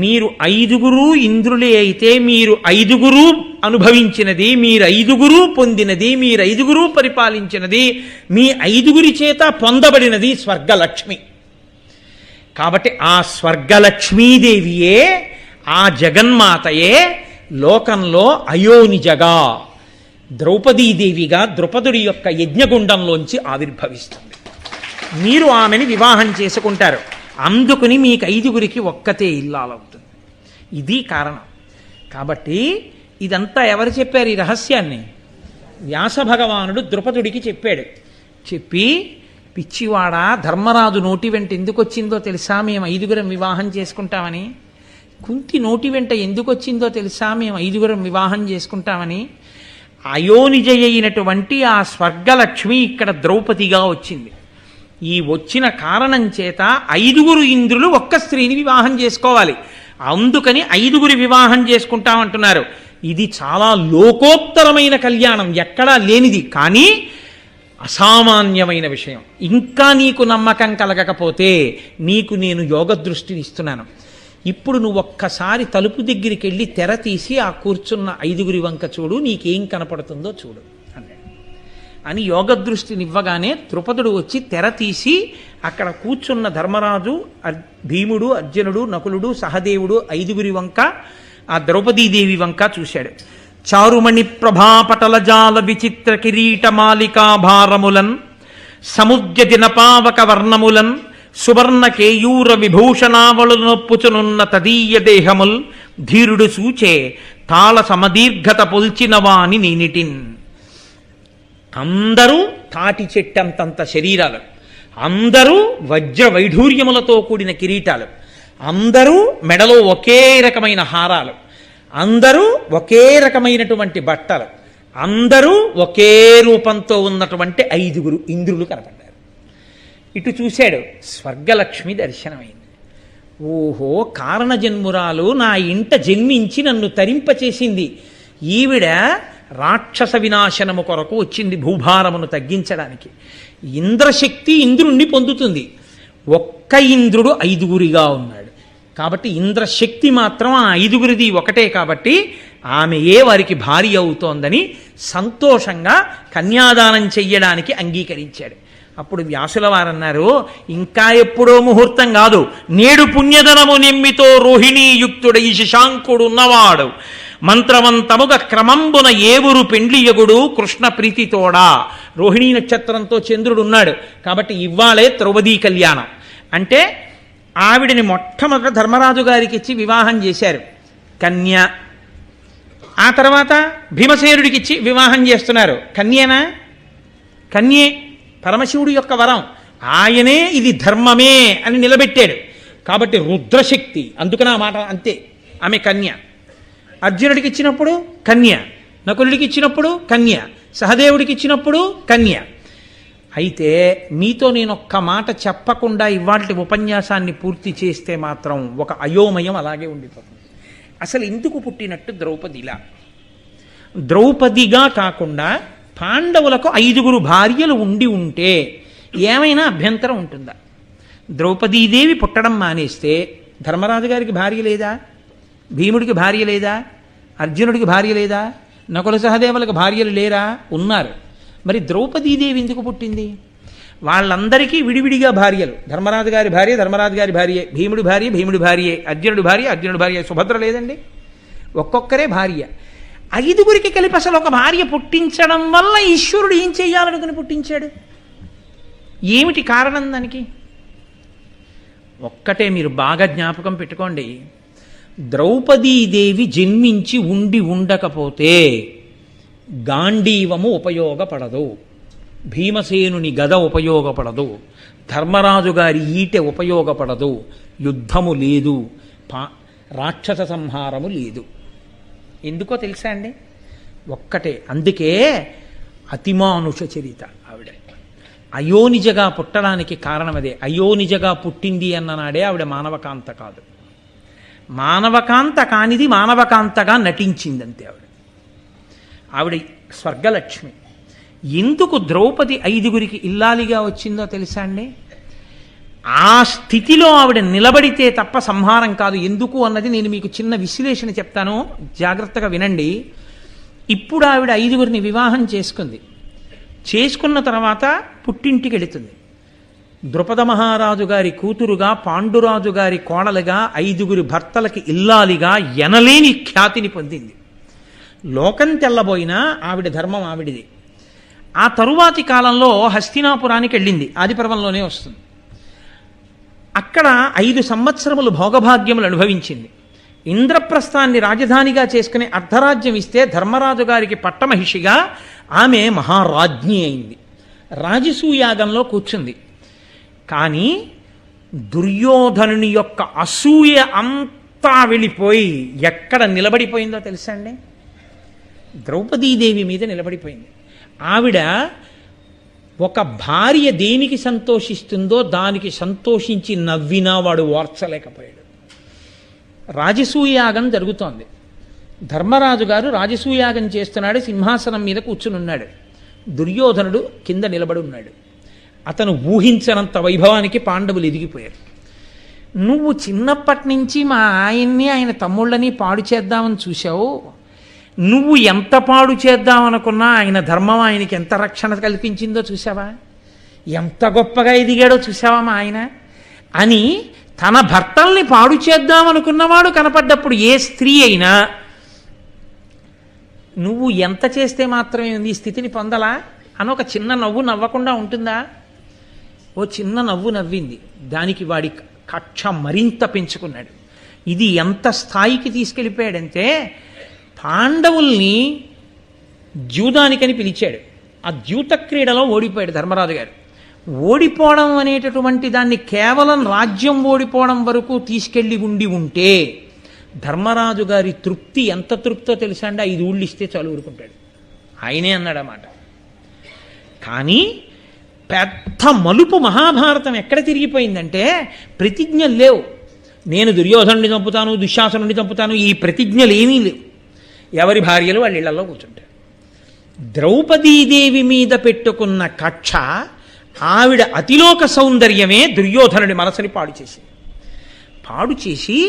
మీరు 5 ఇంద్రులే అయితే మీరు 5 అనుభవించినది, మీరు 5 పొందినది, మీరు 5 పరిపాలించినది, మీ 5 చేత పొందబడినది స్వర్గలక్ష్మి. కాబట్టి ఆ స్వర్గలక్ష్మీదేవియే, ఆ జగన్మాతయే లోకంలో అయోనిజగా ద్రౌపదీదేవిగా ద్రుపదుడి యొక్క యజ్ఞగుండంలోంచి ఆవిర్భవిస్తుంది. మీరు ఆమెని వివాహం చేసుకుంటారు. అందుకుని మీకు 5 ఒక్కతే ఇల్లాలవుతుంది. ఇది కారణం. కాబట్టి ఇదంతా ఎవరు చెప్పారు ఈ రహస్యాన్ని? వ్యాస భగవానుడు ద్రుపదుడికి చెప్పాడు. చెప్పి, పిచ్చివాడా, ధర్మరాజు నోటి వెంట ఎందుకు వచ్చిందో తెలుసా మేము 5 వివాహం చేసుకుంటామని? కుంతి నోటి వెంట ఎందుకు వచ్చిందో తెలుసా మేము 5 వివాహం చేసుకుంటామని? అయోనిజ అయినటువంటి ఆ స్వర్గలక్ష్మి ఇక్కడ ద్రౌపదిగా వచ్చింది. ఈ వచ్చిన కారణం చేత 5 ఇంద్రులు ఒక్క స్త్రీని వివాహం చేసుకోవాలి. అందుకని 5 వివాహం చేసుకుంటామంటున్నారు. ఇది చాలా లోకోత్తరమైన కళ్యాణం, ఎక్కడా లేనిది, కానీ అసామాన్యమైన విషయం. ఇంకా నీకు నమ్మకం కలగకపోతే నీకు నేను యోగ దృష్టిని ఇస్తున్నాను. ఇప్పుడు నువ్వు ఒక్కసారి తలుపు దగ్గరికి వెళ్ళి తెర తీసి ఆ కూర్చున్న 5 వంక చూడు, నీకేం కనపడుతుందో చూడు అన్నాడు. అని యోగ దృష్టిని ఇవ్వగానే ద్రుపదుడు వచ్చి తెర తీసి అక్కడ కూర్చున్న ధర్మరాజు, భీముడు, అర్జునుడు, నకులుడు, సహదేవుడు 5 వంక, ఆ ద్రౌపదీదేవి వంక చూశాడు. చారుమణి ప్రభాపటల జాల విచిత్ర కిరీట మాలికా భారములన్, సముద్ర దినపావక వర్ణములన్, సువర్ణ కేయూర విభూషణావళు నొప్పుచునున్న తదీయ దేహముల్, ధీరుడు సూచే తాళ సమదీర్ఘత పొల్చిన వాని నేనిటిన్. అందరూ తాటి చెట్టంతంత శరీరాలు, అందరూ వజ్ర వైఢూర్యములతో కూడిన కిరీటాలు, అందరూ మెడలో ఒకే రకమైన హారాలు, అందరూ ఒకే రకమైనటువంటి బట్టలు, అందరూ ఒకే రూపంతో ఉన్నటువంటి 5 ఇంద్రులు కనపడ్డారు. ఇటు చూశాడు, స్వర్గలక్ష్మి దర్శనమైంది. ఓహో, కారణజన్మురాలు నా ఇంట జన్మించి నన్ను తరింపచేసింది. ఈవిడ రాక్షస వినాశనము కొరకు వచ్చింది, భూభారమును తగ్గించడానికి. ఇంద్రశక్తి ఇంద్రుణ్ణి పొందుతుంది. ఒక్క ఇంద్రుడు 5 ఉన్నాడు. కాబట్టి ఇంద్రశక్తి మాత్రం ఆ 5 ఒకటే. కాబట్టి ఆమెయే వారికి భార్య అవుతోందని సంతోషంగా కన్యాదానం చెయ్యడానికి అంగీకరించాడు. అప్పుడు వ్యాసుల వారన్నారు, ఇంకా ఎప్పుడో ముహూర్తం కాదు, నేడు పుణ్యధనము నిమ్మితో రోహిణీయుక్తుడై శశాంకుడు ఉన్నవాడు, మంత్రవంతముగ క్రమంబున ఏవురు పెండ్లియగుడు కృష్ణ ప్రీతితోడా. రోహిణీ నక్షత్రంతో చంద్రుడు ఉన్నాడు. కాబట్టి ఇవ్వాలే ద్రౌపదీ కళ్యాణం. అంటే ఆవిడని మొట్టమొదట ధర్మరాజు గారికి ఇచ్చి వివాహం చేశారు. కన్య ఆ తర్వాత భీమసేనుడికి ఇచ్చి వివాహం చేస్తున్నారు. కన్యేనా? కన్యే. పరమశివుడి యొక్క వరం. ఆయనే ఇది ధర్మమే అని నిలబెట్టాడు. కాబట్టి రుద్రశక్తి, అందుకని ఆ మాట అంతే. ఆమె కన్య. అర్జునుడికి ఇచ్చినప్పుడు కన్య, నకులుడికి ఇచ్చినప్పుడు కన్య, సహదేవుడికి ఇచ్చినప్పుడు కన్య. అయితే మీతో నేను ఒక్క మాట చెప్పకుండా ఇవాల్టి ఉపన్యాసాన్ని పూర్తి చేస్తే మాత్రం ఒక అయోమయం అలాగే ఉండిపోతుంది. అసలు ఎందుకు పుట్టినట్టు ద్రౌపదిలా? ద్రౌపదిగా కాకుండా పాండవులకు 5 భార్యలు ఉండి ఉంటే ఏమైనా అభ్యంతరం ఉంటుందా? ద్రౌపదీదేవి పుట్టడం మానేస్తే ధర్మరాజు గారికి భార్య లేదా? భీముడికి భార్య లేదా? అర్జునుడికి భార్య లేదా? నకుల సహదేవులకు భార్యలు లేరా? ఉన్నారు. మరి ద్రౌపదీదేవి ఎందుకు పుట్టింది? వాళ్ళందరికీ విడివిడిగా భార్యలు. ధర్మరాజు గారి భార్య ధర్మరాజు గారి భార్యే, భీముడి భార్య భీముడి భార్యే, అర్జునుడి భార్య అర్జునుడి భార్య. సుభద్ర లేదండి, ఒక్కొక్కరే భార్య. 5 కలిపి అసలు ఒక భార్య పుట్టించడం వల్ల ఈశ్వరుడు ఏం చెయ్యాలనుకుని పుట్టించాడు? ఏమిటి కారణం దానికి? ఒక్కటే మీరు బాగా జ్ఞాపకం పెట్టుకోండి. ద్రౌపదీదేవి జన్మించి ఉండి ఉండకపోతే గాంధీవము ఉపయోగపడదు, భీమసేనుని గద ఉపయోగపడదు, ధర్మరాజు గారి ఈటె ఉపయోగపడదు, యుద్ధము లేదు, రాక్షస సంహారము లేదు. ఎందుకో తెలుసా అండి? ఒక్కటే. అందుకే అతిమానుష చరిత ఆవిడ. అయోనిజగా పుట్టడానికి కారణం అదే. అయోనిజగా పుట్టింది అన్ననాడే ఆవిడ మానవకాంత కాదు. మానవకాంత కానిది మానవకాంతగా నటించిందంతే ఆవిడ. ఆవిడ స్వర్గలక్ష్మి. ఎందుకు ద్రౌపది 5 ఇల్లాలిగా వచ్చిందో తెలుసా అండి? ఆ స్థితిలో ఆవిడ నిలబడితే తప్ప సంహారం కాదు. ఎందుకు అన్నది నేను మీకు చిన్న విశ్లేషణ చెప్తాను, జాగ్రత్తగా వినండి. ఇప్పుడు ఆవిడ 5 వివాహం చేసుకుంది. చేసుకున్న తర్వాత పుట్టింటికి వెళుతుంది. ద్రుపద మహారాజు గారి కూతురుగా, పాండురాజు గారి కోడలుగా, 5 భర్తలకి ఇల్లాలిగా ఎనలేని ఖ్యాతిని పొందింది. లోకం తెల్లబోయినా ఆవిడ ధర్మం ఆవిడిది. ఆ తరువాతి కాలంలో హస్తినాపురానికి వెళ్ళింది, ఆదిపర్వంలోనే వస్తుంది. అక్కడ 5 సంవత్సరములు భోగభాగ్యములు అనుభవించింది. ఇంద్రప్రస్థాన్ని రాజధానిగా చేసుకుని అర్ధరాజ్యం ఇస్తే ధర్మరాజు గారికి పట్టమహిషిగా ఆమె మహారాజ్ఞి అయింది. రాజసూయాగంలో కూర్చుంది. కానీ దుర్యోధనుని యొక్క అసూయ అంతా వెళ్ళిపోయి ఎక్కడ నిలబడిపోయిందో తెలుసా అండి? ద్రౌపదీదేవి మీద నిలబడిపోయింది. ఆవిడ ఒక భార్య దేనికి సంతోషిస్తుందో దానికి సంతోషించి నవ్వినా వాడు ఓర్చలేకపోయాడు. రాజసూయాగం జరుగుతోంది. ధర్మరాజు గారు రాజసూయాగం చేస్తున్నాడు, సింహాసనం మీద కూర్చుని ఉన్నాడు. దుర్యోధనుడు కింద నిలబడి ఉన్నాడు. అతను ఊహించనంత వైభవానికి పాండవులు ఎదిగిపోయారు. నువ్వు చిన్నప్పటి నుంచి మా ఆయన్ని ఆయన తమ్ముళ్ళని పాడు చేద్దామని చూశావు, నువ్వు ఎంత పాడు చేద్దామనుకున్నా ఆయన ధర్మం ఆయనకి ఎంత రక్షణ కల్పించిందో చూసావా, ఎంత గొప్పగా ఎదిగాడో చూసావా మా ఆయన అని తన భర్తల్ని పాడు చేద్దామనుకున్నవాడు కనపడ్డప్పుడు ఏ స్త్రీ అయినా నువ్వు ఎంత చేస్తే మాత్రమే ఉంది ఈ స్థితిని పొందలా అని ఒక చిన్న నవ్వు నవ్వకుండా ఉంటుందా? ఓ చిన్న నవ్వు నవ్వింది. దానికి వాడి కక్ష మరింత పెంచుకున్నాడు. ఇది ఎంత స్థాయికి తీసుకెళ్ళిపోయాడంటే పాండవుల్ని ద్యూతానికని పిలిచాడు. ఆ ద్యూత క్రీడలో ఓడిపోయాడు ధర్మరాజు గారు. ఓడిపోవడం అనేటటువంటి దాన్ని కేవలం రాజ్యం ఓడిపోవడం వరకు తీసుకెళ్ళి ఉంటే ధర్మరాజు గారి తృప్తి ఎంత తృప్తో తెలుసా అండి? 5 ఊళ్ళు ఇస్తే చాలు ఊరుకుంటాడు. ఆయనే అన్నాడన్నమాట. కానీ పెద్ద మలుపు మహాభారతం ఎక్కడ తిరిగిపోయిందంటే ప్రతిజ్ఞలు లేవు. నేను దుర్యోధనుడిని చంపుతాను, దుశ్శాసనుడిని చంపుతాను, ఈ ప్రతిజ్ఞలు ఏమీ లేవు. ఎవరి భార్యలు వాళ్ళ ఇళ్లలో కూర్చుంటారు. ద్రౌపదీదేవి మీద పెట్టుకున్న కక్ష, ఆవిడ అతిలోక సౌందర్యమే దుర్యోధనుడి మనసుని పాడు చేసి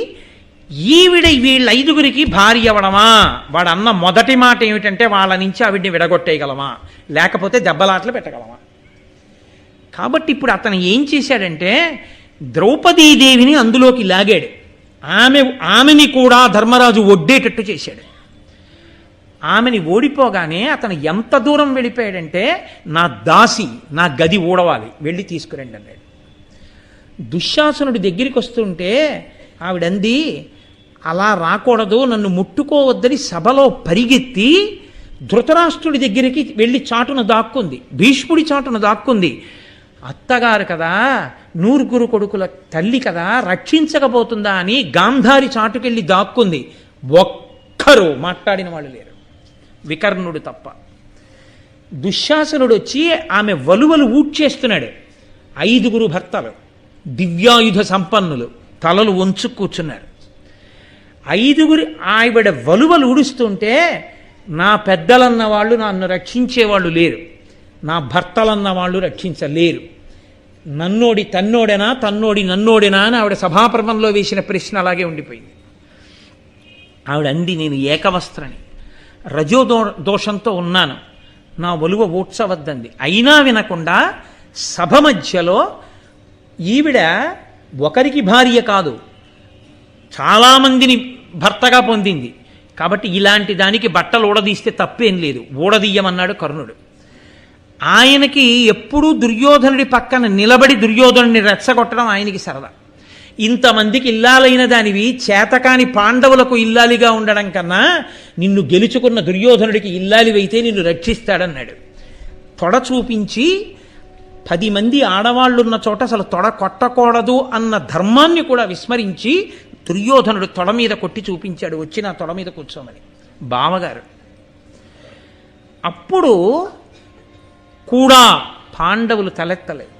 ఈవిడ వీళ్ళ 5 భార్య అవడమా? వాడు అన్న మొదటి మాట ఏమిటంటే వాళ్ళ నుంచి ఆవిడ్ని విడగొట్టేయగలమా, లేకపోతే దెబ్బలాట్లు పెట్టగలమా? కాబట్టి ఇప్పుడు అతను ఏం చేశాడంటే ద్రౌపదీదేవిని అందులోకి లాగాడు. ఆమెని కూడా ధర్మరాజు ఒడ్డేటట్టు చేశాడు. ఆమెని ఓడిపోగానే అతను ఎంత దూరం వెళ్ళిపోయాడంటే నా దాసి, నా గది ఊడవాలి, వెళ్ళి తీసుకురండి అన్నాడు. దుశ్శాసనుడి దగ్గరికి వస్తుంటే ఆవిడంది, అలా రాకూడదు, నన్ను ముట్టుకోవద్దని సభలో పరిగెత్తి ధృతరాష్ట్రుడి దగ్గరికి వెళ్ళి చాటున దాక్కుంది, భీష్ముడి చాటున దాక్కుంది. అత్తగారు కదా, నూరుగురు కొడుకుల తల్లి కదా, రక్షించకపోతుందా అని గాంధారి చాటుకెళ్ళి దాక్కుంది. ఒక్కరూ మాట్లాడిన వాళ్ళు లేరు, వికర్ణుడు తప్ప. దుశ్శాసనుడు వచ్చి ఆమె వలువలు ఊడ్చేస్తున్నాడు. 5 భర్తలు దివ్యాయుధ సంపన్నులు తలలు వంచు కూర్చున్నారు. 5 ఆవిడ వలువలు ఊడుస్తుంటే నా పెద్దలన్న వాళ్ళు నన్ను రక్షించేవాళ్ళు లేరు, నా భర్తలన్న వాళ్ళు రక్షించలేరు, నన్నోడి తన్నోడెనా తన్నోడి నన్నోడెనా అని ఆవిడ సభాపర్వంలో వేసిన ప్రశ్న అలాగే ఉండిపోయింది. ఆవిడ అంది, నేను ఏకవస్త్రని, దోషంతో ఉన్నాను, నా ఒలువ ఊడ్చవద్దంది. అయినా వినకుండా సభ మధ్యలో ఈవిడ ఒకరికి భార్య కాదు, చాలామందిని భర్తగా పొందింది కాబట్టి ఇలాంటి దానికి బట్టలు ఊడదీస్తే తప్పేం లేదు, ఊడదీయమన్నాడు కర్ణుడు. ఆయనకి ఎప్పుడూ దుర్యోధనుడి పక్కన నిలబడి దుర్యోధనుడిని రెచ్చగొట్టడం ఆయనకి సరదా. ఇంతమందికి ఇల్లాలైన దానివి చేతకాని పాండవులకు ఇల్లాలిగా ఉండడం కన్నా నిన్ను గెలుచుకున్న దుర్యోధనుడికి ఇల్లాలివైతే నిన్ను రక్షిస్తాడన్నాడు. తొడ చూపించి 10 మంది ఆడవాళ్ళున్న చోట అసలు తొడ కొట్టకూడదు అన్న ధర్మాన్ని కూడా విస్మరించి దుర్యోధనుడు తొడ మీద కొట్టి చూపించాడు, వచ్చి నా తొడ మీద కూర్చోమని బావగారు. అప్పుడు కూడా పాండవులు తలెత్తలేదు.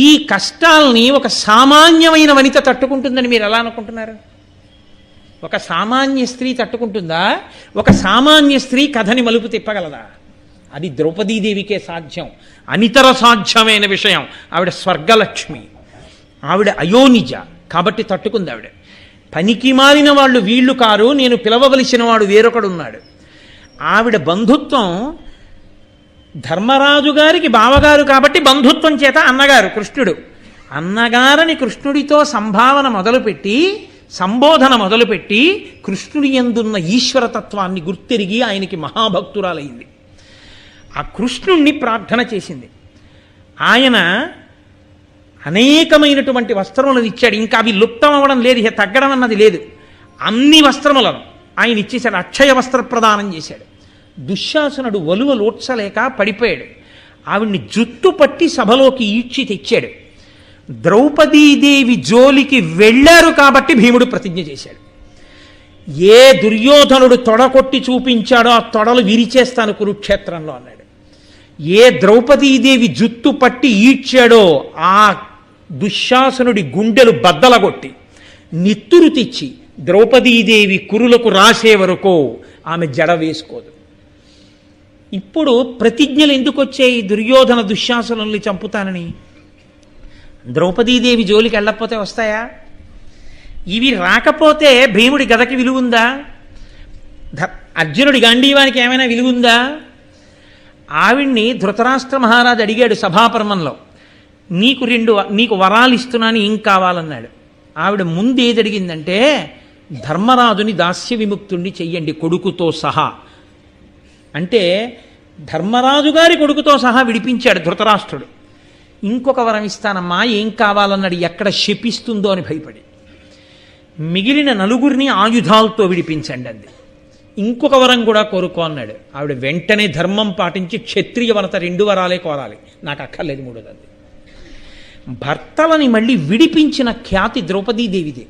ఈ కష్టాల్ని ఒక సామాన్యమైన వనిత తట్టుకుంటుందని మీరు ఎలా అనుకుంటున్నారు? ఒక సామాన్య స్త్రీ తట్టుకుంటుందా? ఒక సామాన్య స్త్రీ కథని మలుపు తిప్పగలదా? అది ద్రౌపదీదేవికే సాధ్యం, అనితర సాధ్యమైన విషయం. ఆవిడ స్వర్గలక్ష్మి, ఆవిడ అయోనిజ కాబట్టి తట్టుకుంది. ఆవిడ పనికి మారిన వాళ్ళు వీళ్ళు కారు, నేను పిలవవలసిన వాడు వేరొకడున్నాడు. ఆవిడ బంధుత్వం ధర్మరాజు గారికి బావగారు కాబట్టి బంధుత్వం చేత అన్నగారు కృష్ణుడు. అన్నగారని కృష్ణుడితో సంబోధన మొదలుపెట్టి కృష్ణుడి యందున్న ఈశ్వరతత్వాన్ని గుర్తెరిగి ఆయనకి మహాభక్తురాలైంది. ఆ కృష్ణుణ్ణి ప్రార్థన చేసింది. ఆయన అనేకమైనటువంటి వస్త్రములను ఇచ్చాడు. ఇంకా అవి లుప్తం అవ్వడం లేదు, ఇక తగ్గడం అన్నది లేదు. అన్ని వస్త్రములను ఆయన ఇచ్చేశాడు, అక్షయ వస్త్ర ప్రదానం చేశాడు. దుశ్శాసనుడు వలువలు ఓడ్చలేక పడిపోయాడు. ఆవిడ్ని జుట్టు పట్టి సభలోకి ఈడ్చి తెచ్చాడు. ద్రౌపదీదేవి జోలికి వెళ్ళారు కాబట్టి భీముడు ప్రతిజ్ఞ చేశాడు. ఏ దుర్యోధనుడు తొడకొట్టి చూపించాడో ఆ తొడలు విరిచేస్తాను కురుక్షేత్రంలో అన్నాడు. ఏ ద్రౌపదీదేవి జుట్టు పట్టి ఈడ్చాడో ఆ దుశ్శాసనుడి గుండెలు బద్దలగొట్టి నిత్తురు తెచ్చి ద్రౌపదీదేవి కురులకు రాసే వరకు ఆమె జడ వేసుకోదు. ఇప్పుడు ప్రతిజ్ఞలు ఎందుకు వచ్చాయి? దుర్యోధన దుశ్శాసనుల్ని చంపుతానని. ద్రౌపదీదేవి జోలికి వెళ్ళకపోతే వస్తాయా? ఇవి రాకపోతే భీముడి గదకి విలువుందా? అర్జునుడి గాంధీవానికి ఏమైనా విలువుందా? ఆవిడ్ని ధృతరాష్ట్ర మహారాజు అడిగాడు సభాపర్వంలో, నీకు వరాలు ఇస్తున్నాను, ఏం కావాలన్నాడు. ఆవిడ ముందు ఏది అడిగిందంటే, ధర్మరాజుని దాస్య విముక్తుణ్ణి చెయ్యండి కొడుకుతో సహా అంటే ధర్మరాజు గారి కొడుకుతో సహా విడిపించాడు ధృతరాష్ట్రుడు. ఇంకొక వరం ఇస్తానమ్మా, ఏం కావాలన్నాడు. ఎక్కడ శపిస్తుందో అని భయపడి. మిగిలిన 4 ఆయుధాలతో విడిపించండి అంది. ఇంకొక వరం కూడా కోరుకో అన్నాడు. ఆవిడ వెంటనే ధర్మం పాటించి క్షత్రియ వనత 2 వరాలే కోరాలి, నాకు అక్కర్లేదు 3ది అంది. భర్తలని మళ్ళీ విడిపించిన ఖ్యాతి ద్రౌపదీదేవిదే.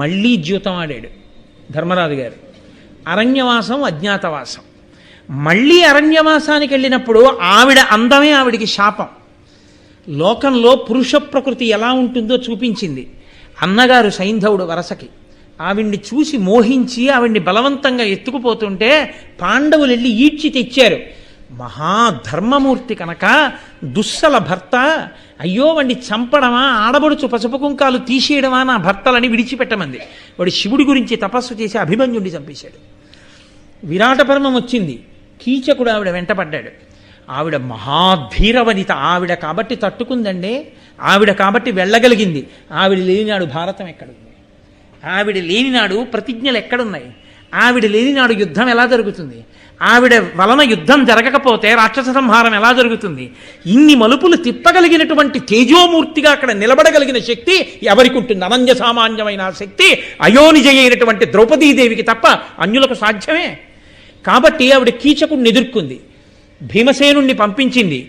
మళ్ళీ జీవితం ఆడాడు ధర్మరాజు గారు. అరణ్యవాసం, అజ్ఞాతవాసం. మళ్ళీ అరణ్యవాసానికి వెళ్ళినప్పుడు ఆవిడ అందమే ఆవిడికి శాపం. లోకంలో పురుష ప్రకృతి ఎలా ఉంటుందో చూపించింది. అన్నగారు సైంధవుడు వరసకి ఆవిడ్ని చూసి మోహించి ఆవిడ్ని బలవంతంగా ఎత్తుకుపోతుంటే పాండవులు వెళ్ళి ఈడ్చి తెచ్చారు. మహాధర్మమూర్తి కనుక దుస్సల భర్త, అయ్యో వాడిని చంపడమా, ఆడబడుచు పసుపు కుంకాలు తీసేయడమా నా భర్తలని విడిచిపెట్టమంది. వాడు శివుడి గురించి తపస్సు చేసి అభిమన్యుడిని చంపేశాడు. విరాట పర్వం వచ్చింది, కీచకుడు ఆవిడ వెంటపడ్డాడు. ఆవిడ మహాధీరవనిత, ఆవిడ కాబట్టి తట్టుకుందండి, ఆవిడ కాబట్టి వెళ్ళగలిగింది. ఆవిడ లేనినాడు భారతం ఎక్కడుంది? ఆవిడ లేనినాడు ప్రతిజ్ఞలు ఎక్కడున్నాయి? ఆవిడ లేని నాడు యుద్ధం ఎలా జరుగుతుంది? ఆవిడ వలన యుద్ధం జరగకపోతే రాక్షస సంహారం ఎలా జరుగుతుంది? ఇన్ని మలుపులు తిప్పగలిగినటువంటి తేజోమూర్తిగా అక్కడ నిలబడగలిగిన శక్తి ఎవరికి ఉంటుంది? అనన్య సామాన్యమైన శక్తి అయోనిజ అయినటువంటి ద్రౌపదీదేవికి తప్ప అన్యులకు సాధ్యమే. కాబట్టి ఆవిడ కీచకుడిని ఎదుర్కొంది, భీమసేనుణ్ణి పంపించింది,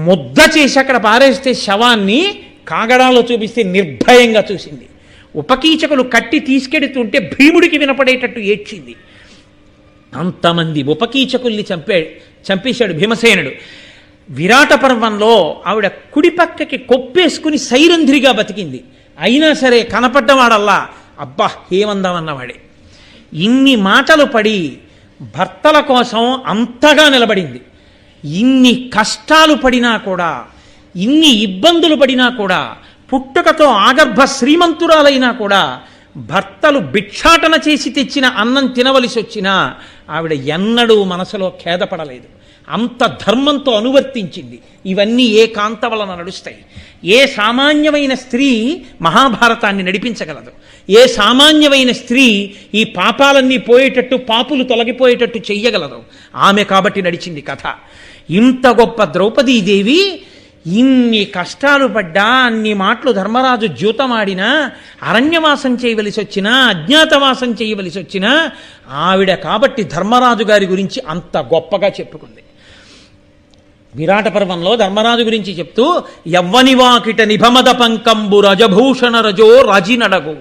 ముద్ద చేసి అక్కడ పారేస్తే శవాన్ని కాగడాలో చూపిస్తే నిర్భయంగా చూసింది. ఉపకీచకులు కట్టి తీసుకెడుతుంటే భీముడికి వినపడేటట్టు ఏడ్చింది. అంతమంది ఉపకీచకుల్ని చంపేశాడు భీమసేనుడు. విరాట పర్వంలో ఆవిడ కుడి పక్కకి కొప్పేసుకుని సైరంధ్రిగా బతికింది. అయినా సరే కనపడ్డవాడల్లా అబ్బా ఏమందామన్నవాడే. ఇన్ని మాటలు పడి భర్తల కోసం అంతగా నిలబడింది. ఇన్ని కష్టాలు పడినా కూడా, ఇన్ని ఇబ్బందులు పడినా కూడా, పుట్టుకతో ఆగర్భ శ్రీమంతురాలైనా కూడా భర్తలు భిక్షాటన చేసి తెచ్చిన అన్నం తినవలసి వచ్చినా ఆవిడ ఎన్నడూ మనసులో ఖేదపడలేదు. అంత ధర్మంతో అనువర్తించింది. ఇవన్నీ ఏ కాంత వలన నడుస్తాయి? ఏ సామాన్యమైన స్త్రీ మహాభారతాన్ని నడిపించగలదు? ఏ సామాన్యమైన స్త్రీ ఈ పాపాలన్నీ పోయేటట్టు, పాపులు తొలగిపోయేటట్టు చెయ్యగలదు? ఆమె కాబట్టి నడిచింది కథ. ఇంత గొప్ప ద్రౌపదీదేవి ఇన్ని కష్టాలు పడ్డా, అన్ని మాటలు ధర్మరాజు ద్యూతమాడినా, అరణ్యవాసం చేయవలసి వచ్చినా, అజ్ఞాతవాసం చేయవలసి వచ్చినా ఆవిడ కాబట్టి ధర్మరాజు గారి గురించి అంత గొప్పగా చెప్పుకుంది. విరాట పర్వంలో ధర్మరాజు గురించి చెప్తూ యవ్వనివాకిట నిభమద పంకంబు రజభూషణ రజో రాజినడగు,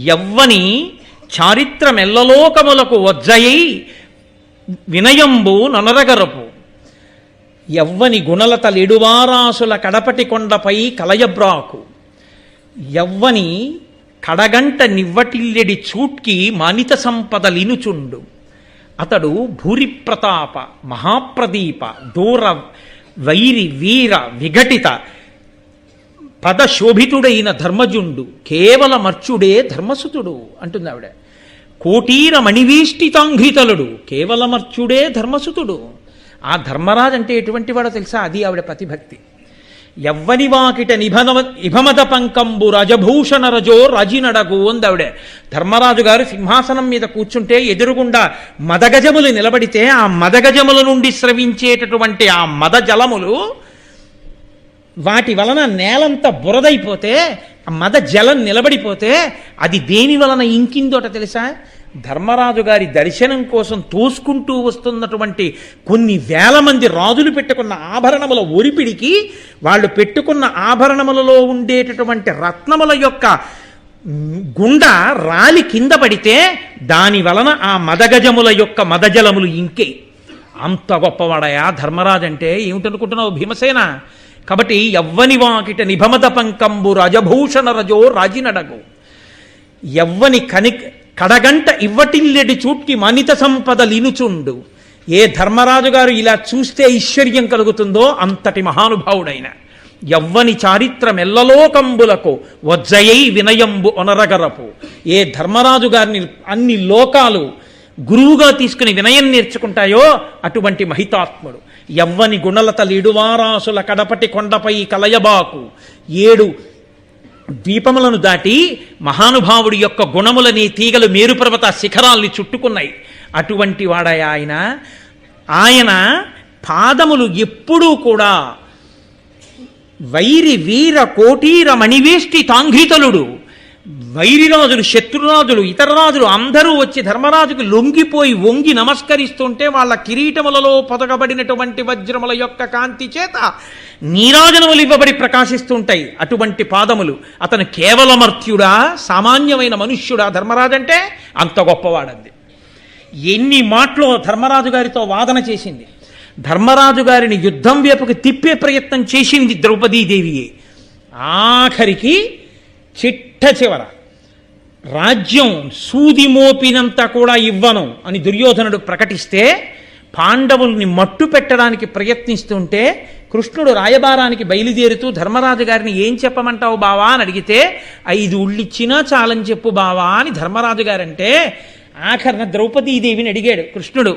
యవ్వని చారిత్రమెల్లలోకములకు వజ్జయై వినయంబు నొనరగరపు, యవ్వని గుణలత లిడువారాసుల కడపటి కొండపై కలయబ్రాకు, యవ్వని కడగంట నివ్వటిల్లెడి చూట్కి మానిత సంపద లినుచుండు, అతడు భూరిప్రతాప మహాప్రదీప దూర వైరి వీర విఘటిత పదశోభితుడైన ధర్మజుండు కేవలమర్చుడే ధర్మసుతుడు అంటుంది ఆవిడ. కోటీర మణివేష్టితాంఘ్రితలుడు కేవలమర్చుడే ధర్మసుతుడు. ఆ ధర్మరాజు అంటే ఎటువంటి వాడో తెలుసా? అది ఆవిడ ప్రతిభక్తి. యవ్వని వాకిట నిభమద పంకంబు రజభూషణ రజో రాజినడగు అందావిడ. ధర్మరాజు గారు సింహాసనం మీద కూర్చుంటే ఎదురుగుండా మదగజములు నిలబడితే ఆ మదగజముల నుండి స్రవించేటటువంటి ఆ మద జలములు వాటి వలన నేలంతా బురదైపోతే, ఆ మద జలం నిలబడిపోతే అది దేని వలన ఇంకిందోట తెలుసా? ధర్మరాజు గారి దర్శనం కోసం తోసుకుంటూ వస్తున్నటువంటి కొన్ని వేల మంది రాజులు పెట్టుకున్న ఆభరణముల ఒరిపిడికి వాళ్ళు పెట్టుకున్న ఆభరణములలో ఉండేటటువంటి రత్నముల యొక్క గుండ రాలి కింద పడితే దాని వలన ఆ మదగజముల యొక్క మదజలములు ఇంకే. అంత గొప్పవాడయా ధర్మరాజు అంటే. ఏమిటనుకుంటున్నావు భీమసేన? కాబట్టి యవ్వని వాకిట నిభమద పంకంబు రజభూషణ రజో రాజినడగు, యవ్వని కడగంట ఇవ్వటిల్లెడి చూట్కి మనిత సంపద లినుచుండు. ఏ ధర్మరాజు గారు ఇలా చూస్తే ఐశ్వర్యం కలుగుతుందో అంతటి మహానుభావుడైన. యవ్వని చారిత్రమెల్లలోకంబులకు వజ్జయై వినయంబు ఒనరగరపు. ఏ ధర్మరాజు గారిని అన్ని లోకాలు గురువుగా తీసుకుని వినయం నేర్చుకుంటాయో అటువంటి మహితాత్ముడు. యవ్వని గుణలత లిడువారాసుల కడపటి కొండపై కలయబాకు. 7 ద్వీపములను దాటి మహానుభావుడి యొక్క గుణములని తీగలు మేరుపర్వత శిఖరాల్ని చుట్టుకున్నాయి. అటువంటి వాడాయ ఆయన. ఆయన పాదములు ఎప్పుడూ కూడా వైరి వీర కోటీర మణివేష్టి తాంఘ్రితలుడు. వైరిరాజులు, శత్రురాజులు, ఇతర రాజులు అందరూ వచ్చి ధర్మరాజుకు లొంగిపోయి వంగి నమస్కరిస్తుంటే వాళ్ళ కిరీటములలో పొదగబడినటువంటి వజ్రముల యొక్క కాంతి చేత నీరాజనములు ఇవ్వబడి ప్రకాశిస్తుంటాయి అటువంటి పాదములు. అతను కేవలమర్త్యుడా, సామాన్యమైన మనుష్యుడా ధర్మరాజు అంటే? అంత గొప్పవాడంది. ఎన్ని మాటలు ధర్మరాజు గారితో వాదన చేసింది. ధర్మరాజు గారిని యుద్ధం వైపుకి తిప్పే ప్రయత్నం చేసింది ద్రౌపదీదేవియే. ఆఖరికి చిట్ట చివర రాజ్యం సూది మోపినంత కూడా ఇవ్వను అని దుర్యోధనుడు ప్రకటిస్తే పాండవుల్ని మట్టు పెట్టడానికి ప్రయత్నిస్తుంటే కృష్ణుడు రాయబారానికి బయలుదేరుతూ ధర్మరాజు గారిని ఏం చెప్పమంటావు బావా అని అడిగితే 5 ఉళ్ళిచ్చినా చాలని చెప్పు బావా అని ధర్మరాజు గారంటే ఆఖరణ ద్రౌపదీదేవిని అడిగాడు కృష్ణుడు.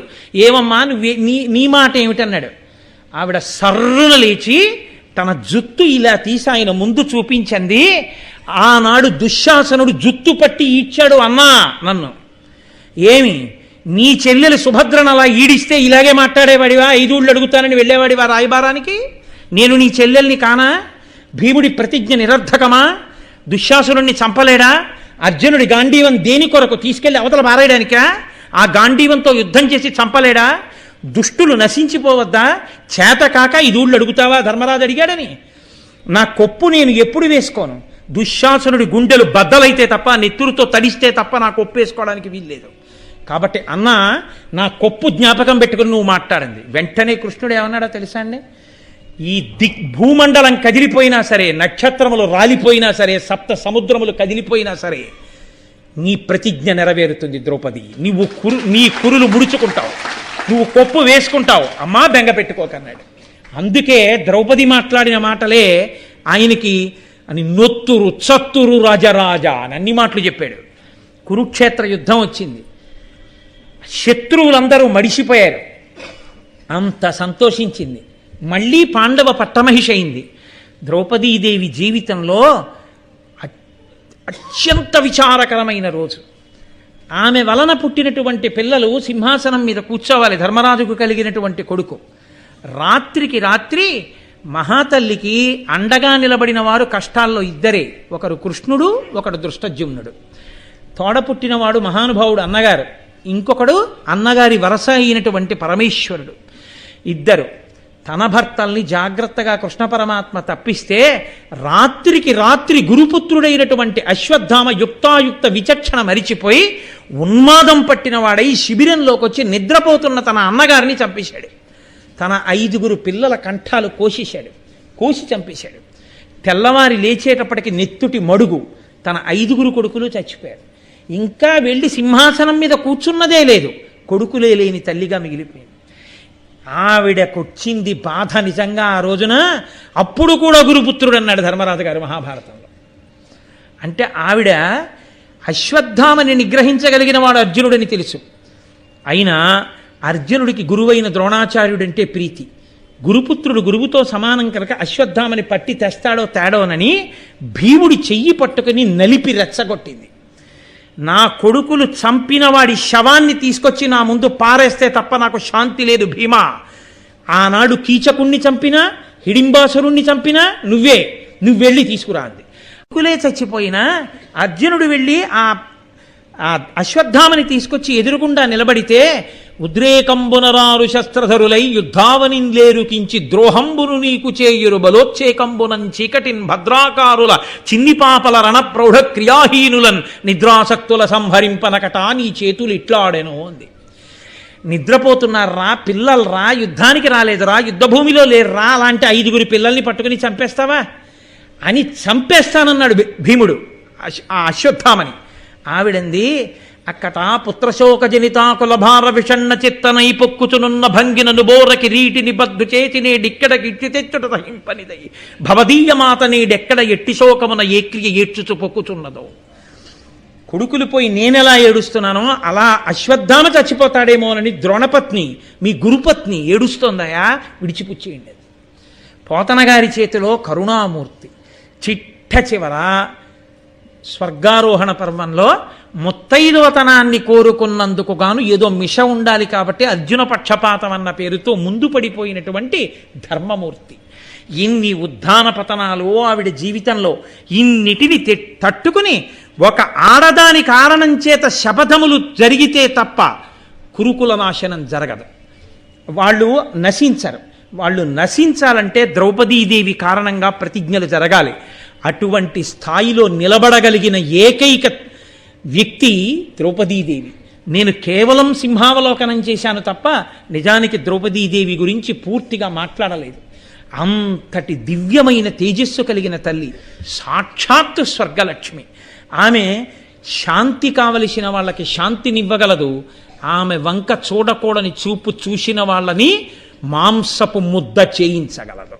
ఏమమ్మా నువ్వే నీ మాట ఏమిటన్నాడు. ఆవిడ సర్రున లేచి తన జుత్తు ఇలా తీసి ఆయన ముందు చూపించింది. ఆనాడు దుశ్శాసనుడు జుత్తు పట్టి ఇచ్చాడు అన్నా నన్ను. ఏమి నీ చెల్లెలు సుభద్రను అలా ఈడిస్తే ఇలాగే మాట్లాడేవాడివా? 5 ఊళ్ళు అడుగుతానని వెళ్ళేవాడివా రాయబారానికి? నేను నీ చెల్లెల్ని కానా? భీముడి ప్రతిజ్ఞ నిరర్థకమా? దుశ్శాసురుణ్ణి చంపలేడా? అర్జునుడి గాంధీవం దేని కొరకు? తీసుకెళ్లి అవతల పారేయడానికా? ఆ గాంధీవంతో యుద్ధం చేసి చంపలేడా? దుష్టులు నశించిపోవద్దా? చేతకాక 5 ఊళ్ళు అడుగుతావా? ధర్మరాజు అడిగాడని. నా కొప్పు నేను ఎప్పుడు వేసుకోను. దుశ్శాసనుడి గుండెలు బద్దలైతే తప్ప, నెత్తురుతో తడిస్తే తప్ప నా కొప్పు వేసుకోవడానికి వీల్లేదు. కాబట్టి అన్న, నా కొప్పు జ్ఞాపకం పెట్టుకుని నువ్వు మాట్లాడింది. వెంటనే కృష్ణుడు ఏమన్నాడో తెలుసా అండి? ఈ భూమండలం కదిలిపోయినా సరే, నక్షత్రములు రాలిపోయినా సరే, సప్త సముద్రములు కదిలిపోయినా సరే, నీ ప్రతిజ్ఞ నెరవేరుతుంది ద్రౌపది. నీ కురులు ముడుచుకుంటావు, నువ్వు కొప్పు వేసుకుంటావు. అమ్మా బెంగ పెట్టుకోకన్నాడు. అందుకే ద్రౌపది మాట్లాడిన మాటలే ఆయనకి అని నొత్తురు చత్తురు రాజరాజా అని అన్ని మాటలు చెప్పాడు. కురుక్షేత్ర యుద్ధం వచ్చింది, శత్రువులందరూ మడిసిపోయారు. అంత సంతోషించింది. మళ్ళీ పాండవ పట్టమహిషి అయింది. ద్రౌపదీదేవి జీవితంలో అత్యంత విచారకరమైన రోజు. ఆమె వలన పుట్టినటువంటి పిల్లలు సింహాసనం మీద కూర్చోవాలి. ధర్మరాజుకు కలిగినటువంటి కొడుకు. రాత్రికి రాత్రి మహాతల్లికి అండగా నిలబడిన వారు కష్టాల్లో ఇద్దరే. ఒకరు కృష్ణుడు, ఒకడు దృష్టజ్యుమ్నుడు. తోడపుట్టినవాడు మహానుభావుడు అన్నగారు, ఇంకొకడు అన్నగారి వరస అయినటువంటి పరమేశ్వరుడు. ఇద్దరు తన భర్తల్ని జాగ్రత్తగా కృష్ణ పరమాత్మ తప్పిస్తే రాత్రికి రాత్రి గురుపుత్రుడైనటువంటి అశ్వత్థామ యుక్తాయుక్త విచక్షణ మరిచిపోయి ఉన్మాదం పట్టిన వాడై శిబిరంలోకి వచ్చి నిద్రపోతున్న తన అన్నగారిని చంపేశాడు. తన 5 పిల్లల కంఠాలు కోసి చంపేశాడు. తెల్లవారి లేచేటప్పటికి నెత్తుటి మడుగు. తన 5 కొడుకులు చచ్చిపోయారు. ఇంకా వెళ్ళి సింహాసనం మీద కూర్చున్నదే లేదు. కొడుకులే లేని తల్లిగా మిగిలిపోయింది. ఆవిడకొచ్చింది బాధ నిజంగా ఆ రోజున. అప్పుడు కూడా గురుపుత్రుడు అన్నాడు ధర్మరాజు గారు మహాభారతంలో. అంటే ఆవిడ అశ్వత్థామని నిగ్రహించగలిగిన వాడు అర్జునుడని తెలుసు. అయినా అర్జునుడికి గురువైన ద్రోణాచార్యుడంటే ప్రీతి. గురుపుత్రుడు గురువుతో సమానం కనుక అశ్వత్థామని పట్టి తెస్తాడో తేడోనని భీముడి చెయ్యి పట్టుకుని నలిపి రెచ్చగొట్టింది. నా కొడుకులు చంపిన వాడి శవాన్ని తీసుకొచ్చి నా ముందు పారేస్తే తప్ప నాకు శాంతి లేదు భీమా. ఆనాడు కీచకుణ్ణి చంపినా, హిడింబాసురుణ్ణి చంపినా నువ్వు వెళ్ళి తీసుకురా అంది. కొడుకులే చచ్చిపోయినా అర్జునుడు వెళ్ళి ఆ అశ్వత్థామని తీసుకొచ్చి ఎదురుగుండా నిలబడితే ఉద్రేకంబునరారు శస్త్రధరులై యుద్ధావనింలేరు కించి ద్రోహంబును నీకు చేయురు బలోచ్చేకంబునం చీకటిన్ భద్రాకారుల చిన్నిపాపల రణప్రౌఢ క్రియాహీనులన్ నిద్రాసక్తుల సంహరింపనకటా నీ చేతులు ఇట్లాడెను అంది. నిద్రపోతున్నారా పిల్లలరా, యుద్ధానికి రాలేదురా, యుద్ధభూమిలో లేరురా, అలాంటి 5 పిల్లల్ని పట్టుకుని చంపేస్తావా అని చంపేస్తానన్నాడు భీముడు ఆ అశ్వత్థామని. ఆవిడంది, అక్కట పుత్రశోక జనితాకుల భార విషణ్ణ చిత్తనై పొక్కుచునున్న భంగినను బోర కిరీటిని బద్దు చేసి నేడిక్కడకిట్టి తెచ్చుట సహింపనిదై భవదీయ మాత నేడెక్కడ ఎట్టి శోకమున ఏ క్రియ ఏడ్చుచు పొక్కుచున్నదో. కొడుకులు పోయి నేనెలా ఏడుస్తున్నానో అలా అశ్వత్థామ చచ్చిపోతాడేమోనని ద్రోణపత్ని మీ గురుపత్ని ఏడుస్తోందయా, విడిచిపుచ్చేయండి. పోతనగారి చేతిలో కరుణామూర్తి. చిట్ట చివర స్వర్గారోహణ పర్వంలో ముత్తైదువతనాన్ని కోరుకున్నందుకు గాను ఏదో మిష ఉండాలి కాబట్టి అర్జున పక్షపాతం అన్న పేరుతో ముందు పడిపోయినటువంటి ధర్మమూర్తి. ఇన్ని ఉద్ధాన పతనాలు ఆవిడ జీవితంలో, ఇన్నిటిని తట్టుకుని ఒక ఆడదాని కారణం చేత శపథములు జరిగితే తప్ప కురుకుల నాశనం జరగదు. వాళ్ళు నశించరు. వాళ్ళు నశించాలంటే ద్రౌపదీదేవి కారణంగా ప్రతిజ్ఞలు జరగాలి. అటువంటి స్థాయిలో నిలబడగలిగిన ఏకైక వ్యక్తి ద్రౌపదీదేవి. నేను కేవలం సింహావలోకనం చేశాను తప్ప నిజానికి ద్రౌపదీదేవి గురించి పూర్తిగా మాట్లాడలేదు. అంతటి దివ్యమైన తేజస్సు కలిగిన తల్లి, సాక్షాత్తు స్వర్గలక్ష్మి. ఆమె శాంతి కావలసిన వాళ్ళకి శాంతినివ్వగలదు. ఆమె వంక చూడకూడని చూపు చూసిన వాళ్ళని మాంసపు ముద్ద చేయించగలదు.